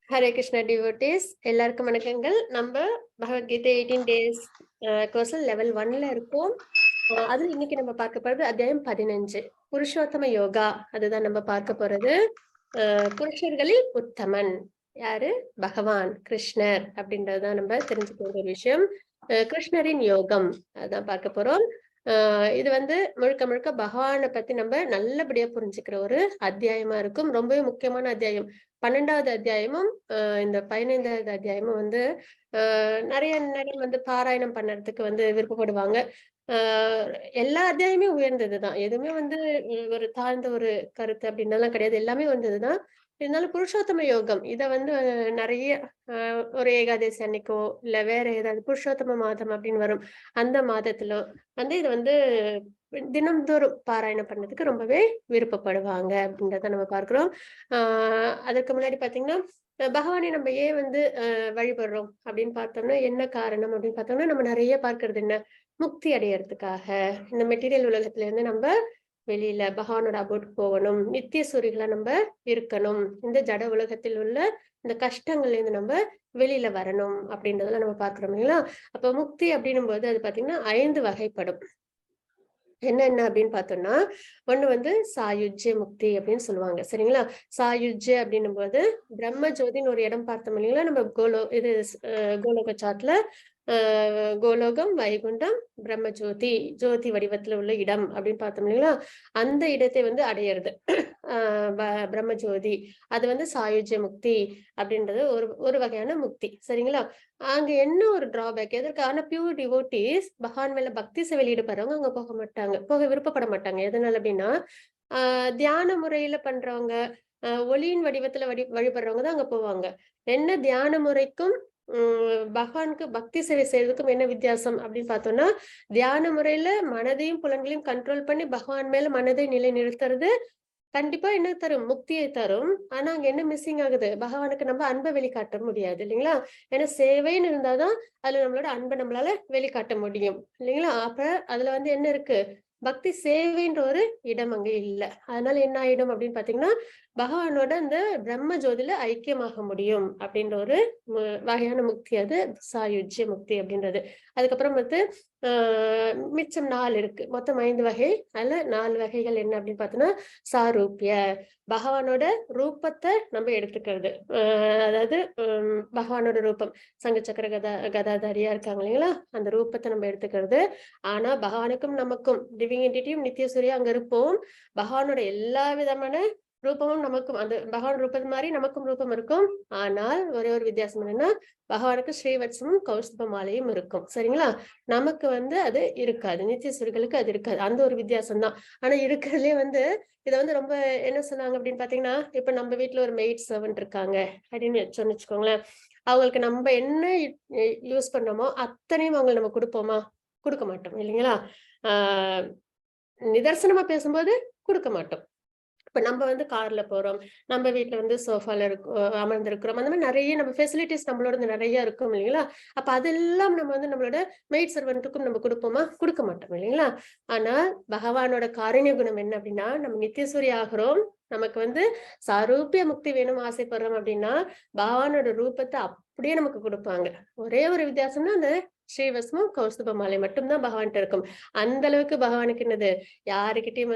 Hare Krishna devotees எல்லாருக்கும் வணக்கங்கள். நம்ம பகவத்கீதை 18 டேஸ் கோர்ஸ்ல லெவல் 1ல இருக்கோம். அதுல இன்னைக்கு நம்ம பார்க்க போறது அத்தியாயம் 15 புருஷோத்தம யோகா. அதுதான் நம்ம பார்க்க போறது. புருஷர்களில் உத்தமன் யாரு? பகவான் கிருஷ்ணர் அப்படின்றதுதான் நம்ம தெரிஞ்சுக்க வேண்டிய விஷயம். கிருஷ்ணரின் யோகம் அதான் பார்க்க போறோம். இது முழுக்க முழுக்க பகவானை பத்தி நம்ம நல்லபடியா புரிஞ்சுக்கிற ஒரு அத்தியாயமா இருக்கும். ரொம்பவே முக்கியமான அத்தியாயம். 12வது அத்தியாயமும் இந்த 15வது அத்தியாயமும் நிறைய நேரம் பாராயணம் பண்ணறதுக்கு விருப்பப்படுவாங்க. எல்லா அத்தியாயமே உயர்ந்ததுதான். எதுவுமே ஒரு தாழ்ந்த ஒரு கருத்து அப்படின்னலாம் கிடையாது. எல்லாமே வந்ததுதான். இருந்தாலும் புருஷோத்தம யோகம் இத நிறைய ஒரு ஏகாதசி அன்னைக்கோ இல்ல வேற ஏதாவது புருஷோத்தம மாதம் அப்படின்னு வரும். அந்த மாதத்திலோ இது தினம்தோறும் பாராயணம் பண்ணதுக்கு ரொம்பவே விருப்பப்படுவாங்க அப்படின்றத நம்ம பார்க்கிறோம். அதுக்கு முன்னாடி பாத்தீங்கன்னா பகவானை நம்ம ஏன் வழிபடுறோம் அப்படின்னு பார்த்தோம்னா என்ன காரணம் அப்படின்னு பார்த்தோம்னா நம்ம நிறைய பார்க்கறது என்ன முக்தி அடையறதுக்காக இந்த மெட்டீரியல் உலகத்துல இருந்து நம்ம வெளியில பகவானோட அபோட் போகணும், நித்திய சூரிகளா நம்ம இருக்கணும், இந்த ஜட உலகத்தில் உள்ள இந்த கஷ்டங்கள்ல இருந்து நம்ம வெளியில வரணும் அப்படின்றதெல்லாம் நம்ம பாக்குறோம் இல்லைங்களா? அப்ப முக்தி அப்படின்னும் போது அது பாத்தீங்கன்னா 5 வகைப்படும். என்ன அப்படின்னு பார்த்தோம்னா ஒண்ணு சாயுஜ்ய முக்தி அப்படின்னு சொல்லுவாங்க. சரிங்களா? சாயுஜ்ய அப்படின்னும் போது பிரம்ம ஜோதின்னு ஒரு இடம் பார்த்தோம் இல்லைங்களா? நம்ம கோலோக சாட்ல கோலோகம், வைகுண்டம், பிரம்ம ஜோதி, ஜோதி வடிவத்துல உள்ள இடம் அப்படின்னு பார்த்தோம் இல்லைங்களா? அந்த இடத்தை அடையிறது பிரம்ம ஜோதி. அது சாயுஜ்ய முக்தி அப்படின்றது ஒரு ஒரு வகையான முக்தி. சரிங்களா? அங்க என்ன ஒரு டிராபேக் எதற்கான பியூர் டிவோட்டீஸ் பகவான் மேல பக்தி சேவையில் ஈடுபடுறவங்க அங்க போக மாட்டாங்க, போக விருப்பப்பட மாட்டாங்க. எதனால அப்படின்னா தியான முறையில பண்றவங்க, ஒளியின் வடிவத்துல வழிபடுறவங்க தான் அங்க போவாங்க. என்ன தியான முறைக்கும் பகவானுக்கு பக்தி சேவை செய்யறதுக்கும் என்ன வித்தியாசம் அப்படின்னு பார்த்தோம்னா தியான முறையில மனதையும் புலன்களையும் கண்ட்ரோல் பண்ணி பகவான் மேல மனதை நிலை நிறுத்துறது கண்டிப்பா என்ன தரும்? முக்தியை தரும். ஆனா அங்க என்ன மிஸ்ஸிங் ஆகுது? பகவானுக்கு நம்ம அன்பை வெளிக்காட்ட முடியாது இல்லைங்களா? ஏன்னா சேவைன்னு இருந்தாதான் அதுல நம்மளோட அன்பை நம்மளால வெளிக்காட்ட முடியும் இல்லைங்களா? அப்ப அதுல என்ன இருக்கு? பக்தி சேவைன்ற ஒரு இடம் அங்க இல்ல. அதனால என்ன ஆயிடும் அப்படின்னு பாத்தீங்கன்னா பகவானோட இந்த பிரம்ம ஜோதியில ஐக்கியமாக முடியும் அப்படின்ற ஒரு வகையான முக்தி அது சாயுஜ்ய முக்தி அப்படின்றது. அதுக்கப்புறம் மிச்சம் 4 இருக்கு. மொத்தம் 5 வகை. அதுல 4 வகைகள் என்ன அப்படின்னு பார்த்தோம்னா சாரூபிய பகவானோட ரூபத்தை நம்ம எடுத்துக்கிறது. அதாவது பகவானோட ரூபம் சங்க சக்கர கதாதாரியா இருக்காங்க இல்லைங்களா? அந்த ரூபத்தை நம்ம எடுத்துக்கிறது. ஆனா பகவானுக்கும் நமக்கும் டிவினிட்டியும் நித்திய சூரியா அங்க இருப்போம். பகவானோட எல்லா விதமான ரூபமும் நமக்கும் அந்த பகவான் ரூபம் மாதிரி நமக்கும் ரூபம் இருக்கும். ஆனால் ஒரே ஒரு வித்தியாசம் என்னன்னா பகவானுக்கு ஸ்ரீவத்சமும் கௌஸ்துப மாலையும் இருக்கும். சரிங்களா? நமக்கு அது இருக்காது. நித்திய சூரிகளுக்கு அது இருக்காது. அந்த ஒரு வித்தியாசம் தான். ஆனா இருக்கிறதுலே இத ரொம்ப என்ன சொன்னாங்க அப்படின்னு பாத்தீங்கன்னா இப்ப நம்ம வீட்டுல ஒரு மெய்ட் சர்வன்ட் இருக்காங்க அப்படின்னு வச்சுக்கோங்களேன். அவங்களுக்கு நம்ம என்ன யூஸ் பண்ணோமோ அத்தனையும் அவங்க நம்ம கொடுப்போமா? கொடுக்க மாட்டோம் இல்லைங்களா? நிதர்சனமா பேசும்போது கொடுக்க மாட்டோம். இப்ப நம்ம கார்ல போறோம், நம்ம வீட்டுல சோஃபால அமர்ந்திருக்கிறோம். அந்த மாதிரி நிறைய நம்ம ஃபெசிலிட்டிஸ் நம்மளோட நிறைய இருக்கும் இல்லைங்களா? அப்ப அதெல்லாம் நம்ம நம்மளோட மெய்ட் சர்வெண்ட்டுக்கும் நம்ம கொடுப்போமா? கொடுக்க மாட்டோம் இல்லைங்களா? ஆனா பகவானோட காருண்ய குணம் என்ன அப்படின்னா நம்ம நித்தியசூரி ஆகிறோம். நமக்கு சாரூபிய முக்தி வேணும் ஆசைப்படுறோம் அப்படின்னா பகவானோட ரூபத்தை அப்படியே நமக்கு கொடுப்பாங்க. ஒரே ஒரு வித்தியாசம்னா அந்த ஸ்ரீவஸ்மம் கௌஸ்துப மாலை மட்டும்தான் பகவான்கிட்ட இருக்கும். அந்த அளவுக்கு பகவானுக்கு என்னது யாருக்கிட்டையும்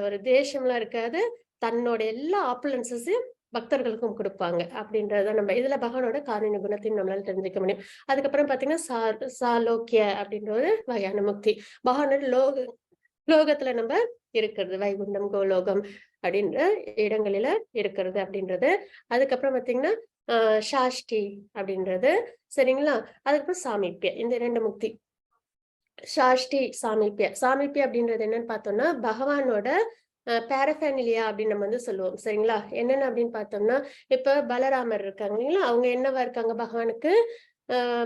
ஒரு தேசம்லாம் இருக்காது. தன்னோட எல்லா ஆப்புலன்சஸையும் பக்தர்களுக்கும் கொடுப்பாங்க அப்படின்றத நம்ம இதுல பகவானோட காருண்ய குணத்தையும் நம்மளால தெரிஞ்சுக்க முடியும். அதுக்கப்புறம் பாத்தீங்கன்னா சாலோக்கிய அப்படின்ற ஒரு வகையான முக்தி. பகவானோட லோகத்துல நம்ம இருக்கிறது, வைகுண்டம் கோலோகம் அப்படின்ற இடங்களில இருக்கிறது அப்படின்றது. அதுக்கப்புறம் பாத்தீங்கன்னா சாஷ்டி அப்படின்றது. சரிங்களா? அதுக்கப்புறம் சாமீப்பிய. இந்த 2 முக்தி. சாஷ்டி சாமீப்பிய அப்படின்றது என்னன்னு பார்த்தோம்னா பகவானோட பேரஃபேனிலியா அப்படின்னு நம்ம சொல்லுவோம். சரிங்களா? என்னென்ன அப்படின்னு பார்த்தோம்னா இப்ப பலராமர் இருக்காங்க இல்லைங்களா? அவங்க என்னவா இருக்காங்க பகவானுக்கு?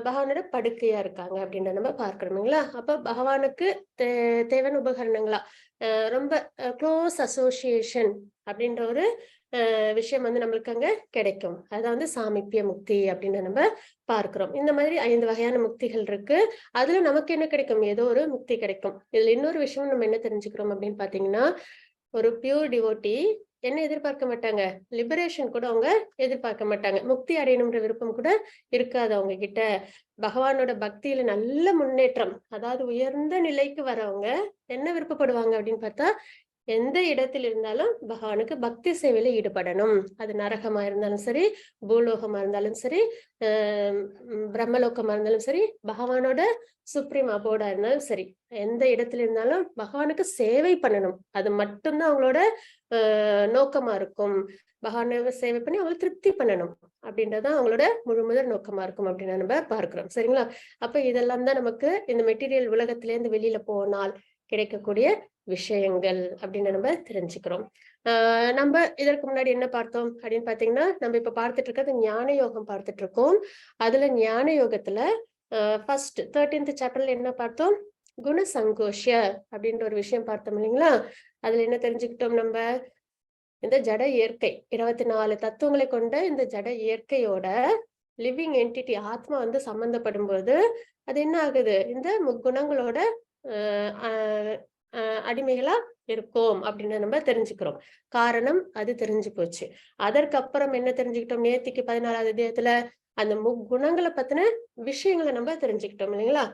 பகவானோட படுக்கையா இருக்காங்க அப்படின்றத நம்ம பார்க்கிறோம் இல்லைங்களா? அப்ப பகவானுக்கு தேவையான உபகரணங்களா ரொம்ப க்ளோஸ் அசோசியேஷன் அப்படின்ற ஒரு விஷயம் நம்மளுக்கு அங்க கிடைக்கும். அதான் சாமீப்பிய முக்தி அப்படின்னு நம்ம பார்க்கிறோம். இந்த மாதிரி 5 வகையான முக்திகள் இருக்கு. அதுல நமக்கு என்ன கிடைக்கும்? ஏதோ ஒரு முக்தி கிடைக்கும். இதுல இன்னொரு விஷயம் நம்ம என்ன தெரிஞ்சுக்கிறோம் அப்படின்னு பாத்தீங்கன்னா ஒரு பியூர் டிவோட்டி என்ன எதிர்பார்க்க மாட்டாங்க, லிபரேஷன் கூட அவங்க எதிர்பார்க்க மாட்டாங்க. முக்தி அடையணும்ன்ற விருப்பம் கூட இருக்காது அவங்க கிட்ட. பகவானோட பக்தியில நல்ல முன்னேற்றம், அதாவது உயர்ந்த நிலைக்கு வரவங்க என்ன விருப்பப்படுவாங்க அப்படின்னு பார்த்தா, எந்த இடத்தில் இருந்தாலும் பகவானுக்கு பக்தி சேவையில ஈடுபடணும். அது நரகமா இருந்தாலும் சரி, பூலோகமா இருந்தாலும் சரி, பிரம்மலோகமா இருந்தாலும் சரி, பகவானோட சுப்ரீம் அபோர்டா இருந்தாலும் சரி, எந்த இடத்துல இருந்தாலும் பகவானுக்கு சேவை பண்ணணும். அது மட்டும்தான் அவங்களோட நோக்கமா இருக்கும். பகவானை சேவை பண்ணி அவங்களை திருப்தி பண்ணணும் அப்படின்றதான் அவங்களோட முழுமுதல் நோக்கமா இருக்கும் அப்படின்னு நம்ம பார்க்கிறோம். சரிங்களா? அப்ப இதெல்லாம் தான் நமக்கு இந்த மெட்டீரியல் உலகத்தில இருந்து வெளியில போனால் கிடைக்கக்கூடிய விஷயங்கள் அப்படின்னு நம்ம தெரிஞ்சுக்கிறோம். நம்ம இதற்கு முன்னாடி என்ன பார்த்தோம் அப்படின்னு பாத்தீங்கன்னா, நம்ம இப்ப பார்த்துட்டு இருக்கிறது ஞான யோகம் பார்த்துட்டு இருக்கோம். அதுல ஞான யோகத்துல ஃபர்ஸ்ட் 13th சாப்டர்ல என்ன பார்த்தோம்? குணசங்கோஷ அப்படின்ற ஒரு விஷயம் பார்த்தோம் இல்லைங்களா? அதுல என்ன தெரிஞ்சுக்கிட்டோம் நம்ம? இந்த ஜட இயற்கை 24 தத்துவங்களை கொண்ட இந்த ஜட இயற்கையோட லிவிங் என்டிட்டி ஆத்மா வந்து சம்பந்தப்படும் போது அது என்ன ஆகுது? இந்த முக்குணங்களோட அடிமைகளா இருக்கோம் அப்படின்னு நம்ம தெரிஞ்சுக்கிறோம். காரணம் அது தெரிஞ்சு போச்சு. அதற்கப்புறம் என்ன தெரிஞ்சுக்கிட்டோம்? நேத்திக்கு 14வது அத்தியாயத்துல அந்த முக்குணங்களை பத்தின விஷயங்களை நம்ம தெரிஞ்சுக்கிட்டோம் இல்லைங்களா?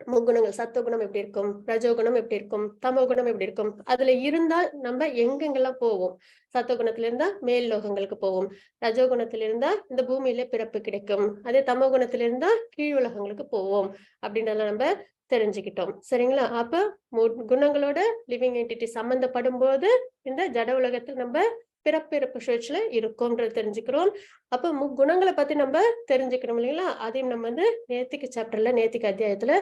முக்குணங்கள், சத்துவகுணம் எப்படி இருக்கும், ரஜோகுணம் எப்படி இருக்கும், தமோகுணம் எப்படி இருக்கும், அதுல இருந்தால் நம்ம எங்கெங்கெல்லாம் போவோம்? சத்துவகுணத்துல இருந்தா மேல் லோகங்களுக்கு போவோம், ரஜோகுணத்துல இருந்தா இந்த பூமியில பிறப்பு கிடைக்கும், அதே தமோகுணத்துல இருந்தா கீழ் உலகங்களுக்கு போவோம் அப்படின்றத நம்ம தெரிஞ்சுக்கிட்டோம். சரிங்களா? அப்ப குணங்களோட லிவிங் என்டிட்டி சம்பந்தப்படும் போது இந்த ஜட உலகத்தில் நம்ம பிறப்பிறப்பு சுழற்சியில இருக்கும்ன்றது தெரிஞ்சுக்கிறோம். அப்ப முக்குணங்களை பத்தி நம்ம தெரிஞ்சுக்கணும் இல்லைங்களா? அதையும் நம்ம வந்து நேத்திக்கு சாப்டர்ல நேத்திக்கு அத்தியாயத்துல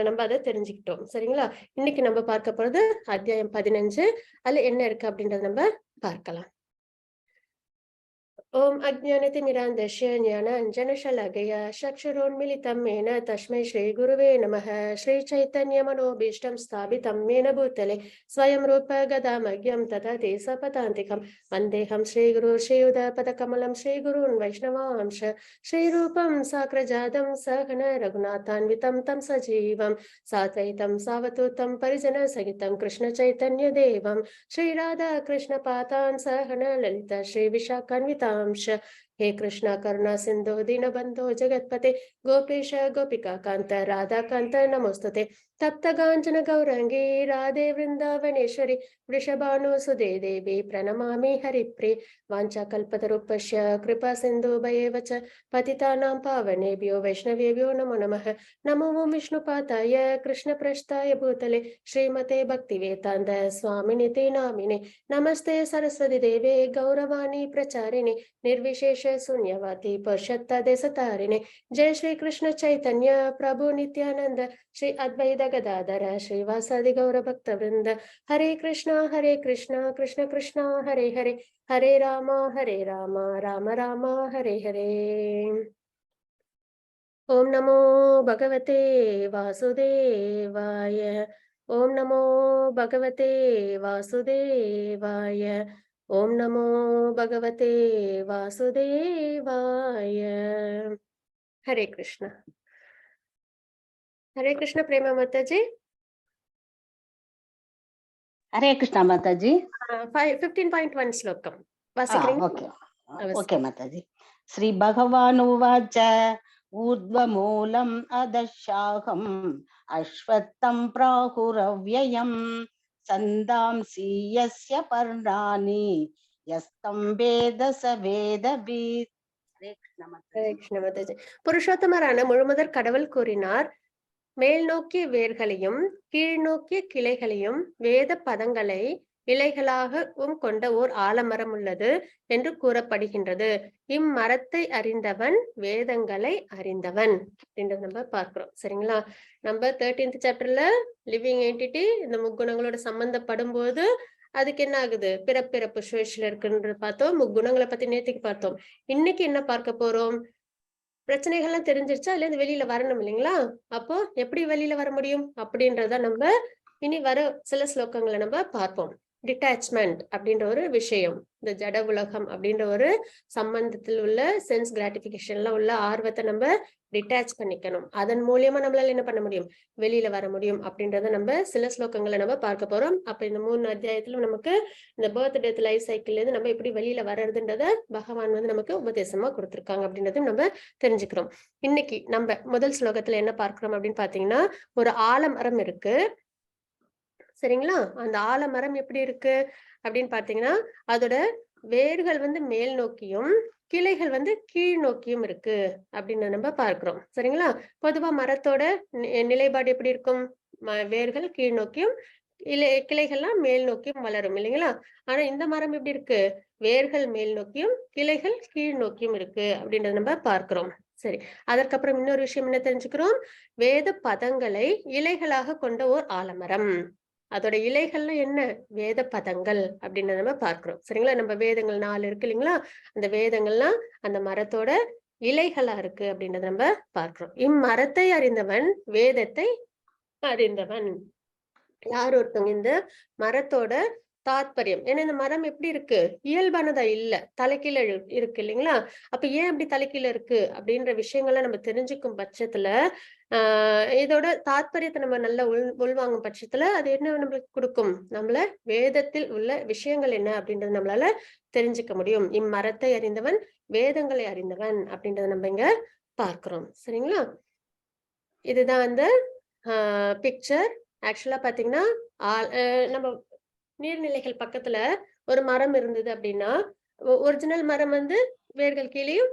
நம்ம அதை தெரிஞ்சுக்கிட்டோம். சரிங்களா? இன்னைக்கு நம்ம பார்க்க போறது அத்தியாயம் 15. அதுல என்ன இருக்கு அப்படின்றத நம்ம பார்க்கலாம். ओम अज्ञानतिमिरान्धस्य ज्ञानाञ्जनशलाकया चक्षुरुन्मीलितं येन तस्मै श्रीगुरुवे नमः। श्रीचैतन्यमनोभीष्टं स्थापितं येन भूतले स्वयं रूप गदामह्यं ददति सपदान्तिकं वन्देऽहं श्रीगुरु श्रीयुतपदकमलं श्रीगुरून् वैष्णवांश श्रीरूपं साग्रजातं सहन रघुनाथान्वितं तं सजीवं साद्वैतं सावधूतं परिजनसहितं कृष्णचैतन्यदेवं श्रीराधा कृष्णपादान् सहन ललित श्रीविशाखान्वितां हे कृष्णा करुणा सिंधु दीनबंधो जगत्पते गोपेश गोपिका कांत राधा कांत नमोस्तुते तप्त कांचन गौरंगी राधे वृंदावनेश्वरी वृषभानुसुदे देवी प्रणमामि हरिप्रिये वाञ्छाकल्पतरुभ्यश्च कृपा सिन्धुभ्येव च पतितानां पावनेभ्यो वैष्णवेभ्यो नमो नमः। नमो विष्णुपादाय कृष्णप्रस्थाय भूतले श्रीमते भक्तिवेदान्त स्वामिनिति नामिने नमस्ते सरस्वती देवे गौरवाणी प्रचारिणे निर्विशेष शून्यवादी पश्चात्तदेशतारिणे जय श्री कृष्ण चैतन्य प्रभु नित्यानंद श्री अद्वैत गदाधर श्रीवासादि गौर भक्त वृंद हरे कृष्णा कृष्ण कृष्ण हरे हरे हरे राम राम राम हरे हरे। ओम नमो भगवते वासुदेवाय ओम नमो भगवते वासुदेवाय ओम नमो भगवते वासुदेवाय। हरे कृष्ण प्रेमा माता जी। हरे कृष्ण माता जी। 15.1 श्लोकम ओके माता जी। श्री भगवान उवाच ऊर्ध्वमूलम् अधशाखम् अश्वत्थं प्राहुरव्ययम् छन्दांसि यस्य पर्णानि यस्तं वेद स वेदवित्। हरे कृष्ण माता जी। புருஷோத்தமரான முழுமுதற் கடவுள் கூறினார், மேல் நோக்கிய வேர்களையும் கீழ் நோக்கிய கிளைகளையும் வேத பதங்களை இலைகளாகவும் கொண்ட ஓர் ஆலமரம் உள்ளது என்று கூறப்படுகின்றது. இம்மரத்தை அறிந்தவன் வேதங்களை அறிந்தவன் அப்படின்றத நம்ம பார்க்கிறோம். சரிங்களா? நம்ம 13th சாப்டர்ல லிவிங் என்டிட்டி இந்த முக்குணங்களோட சம்பந்தப்படும் போது அதுக்கு என்ன ஆகுது? பிறப்பிறப்பு சுழற்சியில இருக்குன்றது பார்த்தோம். முக்குணங்களை பத்தி நேத்திக்கு பார்த்தோம். இன்னைக்கு என்ன பார்க்க போறோம்? பிரச்சனைகள்லாம் தெரிஞ்சிருச்சா? அதுல இருந்து வெளியில வரணும் இல்லைங்களா? அப்போ எப்படி வெளியில வர முடியும் அப்படின்றத நம்ம இனி வர சில ஸ்லோகங்களை நம்ம பார்ப்போம். டிட்டாச்மெண்ட் அப்படின்ற ஒரு விஷயம், இந்த ஜட உலகம் அப்படின்ற ஒரு சம்பந்தத்தில் உள்ள சென்ஸ் கிராட்டிபிகேஷன்ல உள்ள ஆர்வத்தை நம்ம டிட்டாச் பண்ணிக்கணும். அதன் மூலியமா நம்மளால என்ன பண்ண முடியும், வெளியில வர முடியும் அப்படின்றத நம்ம சில ஸ்லோகங்களை நம்ம பார்க்க போறோம். அப்ப இந்த 3 அத்தியாயத்துல நமக்கு இந்த பர்த் டெத் லைஃப் சைக்கிள்ல இருந்து நம்ம எப்படி வெளியில வர்றதுன்றத பகவான் வந்து நமக்கு உபதேசமா கொடுத்திருக்காங்க அப்படின்றதையும் நம்ம தெரிஞ்சுக்கிறோம். இன்னைக்கு நம்ம முதல் ஸ்லோகத்துல என்ன பார்க்கிறோம் அப்படின்னு பாத்தீங்கன்னா, ஒரு ஆலமரம் இருக்கு. சரிங்களா? அந்த ஆலமரம் எப்படி இருக்கு அப்படின்னு பாத்தீங்கன்னா, அதோட வேர்கள் வந்து மேல் நோக்கியும் கிளைகள் வந்து கீழ் நோக்கியும் இருக்கு அப்படின்னு நம்ம பார்க்கிறோம். சரிங்களா? பொதுவா மரத்தோட நிலைப்பாடு எப்படி இருக்கும், வேர்கள் கீழ் நோக்கியும் கிளைகள்லாம் மேல் நோக்கியும் வளரும் இல்லைங்களா? ஆனா இந்த மரம் எப்படி இருக்கு, வேர்கள் மேல் நோக்கியும் கிளைகள் கீழ் நோக்கியும் இருக்கு அப்படின்றத நம்ம பார்க்கிறோம். சரி, அதற்கப்புறம் இன்னொரு விஷயம் என்ன தெரிஞ்சுக்கிறோம், வேத பதங்களை இலைகளாக கொண்ட ஓர் ஆலமரம். அதோட இலைகள்ல என்ன, வேத பதங்கள் அப்படின்னு நம்ம பார்க்கிறோம். சரிங்களா? நம்ம வேதங்கள் 4 இருக்கு இல்லைங்களா? அந்த வேதங்கள்லாம் அந்த மரத்தோட இலைகளா இருக்கு அப்படின்றத நம்ம பார்க்கிறோம். இம்மரத்தை அறிந்தவன் வேதத்தை அறிந்தவன். யார் ஒருத்தவங்க இந்த மரத்தோட தாத்பரியம், ஏன்னா இந்த மரம் எப்படி இருக்கு, இயல்பானதா இல்ல, தலைகீழ இருக்கு இல்லைங்களா? அப்ப ஏன் அப்படி தலைகீழ இருக்கு அப்படின்ற விஷயங்களை நம்ம தெரிஞ்சுக்கும் பட்சத்துல இதோட தாத்பரியத்தை நம்ம நல்லா உள்வாங்கும் பட்சத்துல அது என்ன நம்மளுக்கு கொடுக்கும், நம்மள வேதத்தில் உள்ள விஷயங்கள் என்ன அப்படின்றத நம்மளால தெரிஞ்சுக்க முடியும். இம்மரத்தை அறிந்தவன் வேதங்களை அறிந்தவன் அப்படின்றத நம்ம இங்க பார்க்கிறோம். சரிங்களா? இதுதான் அந்த பிக்சர். ஆக்சுவலா பாத்தீங்கன்னா நம்ம நீர்நிலைகள் பக்கத்துல ஒரு மரம் இருந்தது அப்படின்னா, ஒரிஜினல் மரம் வந்து வேர்கள் கீழேயும்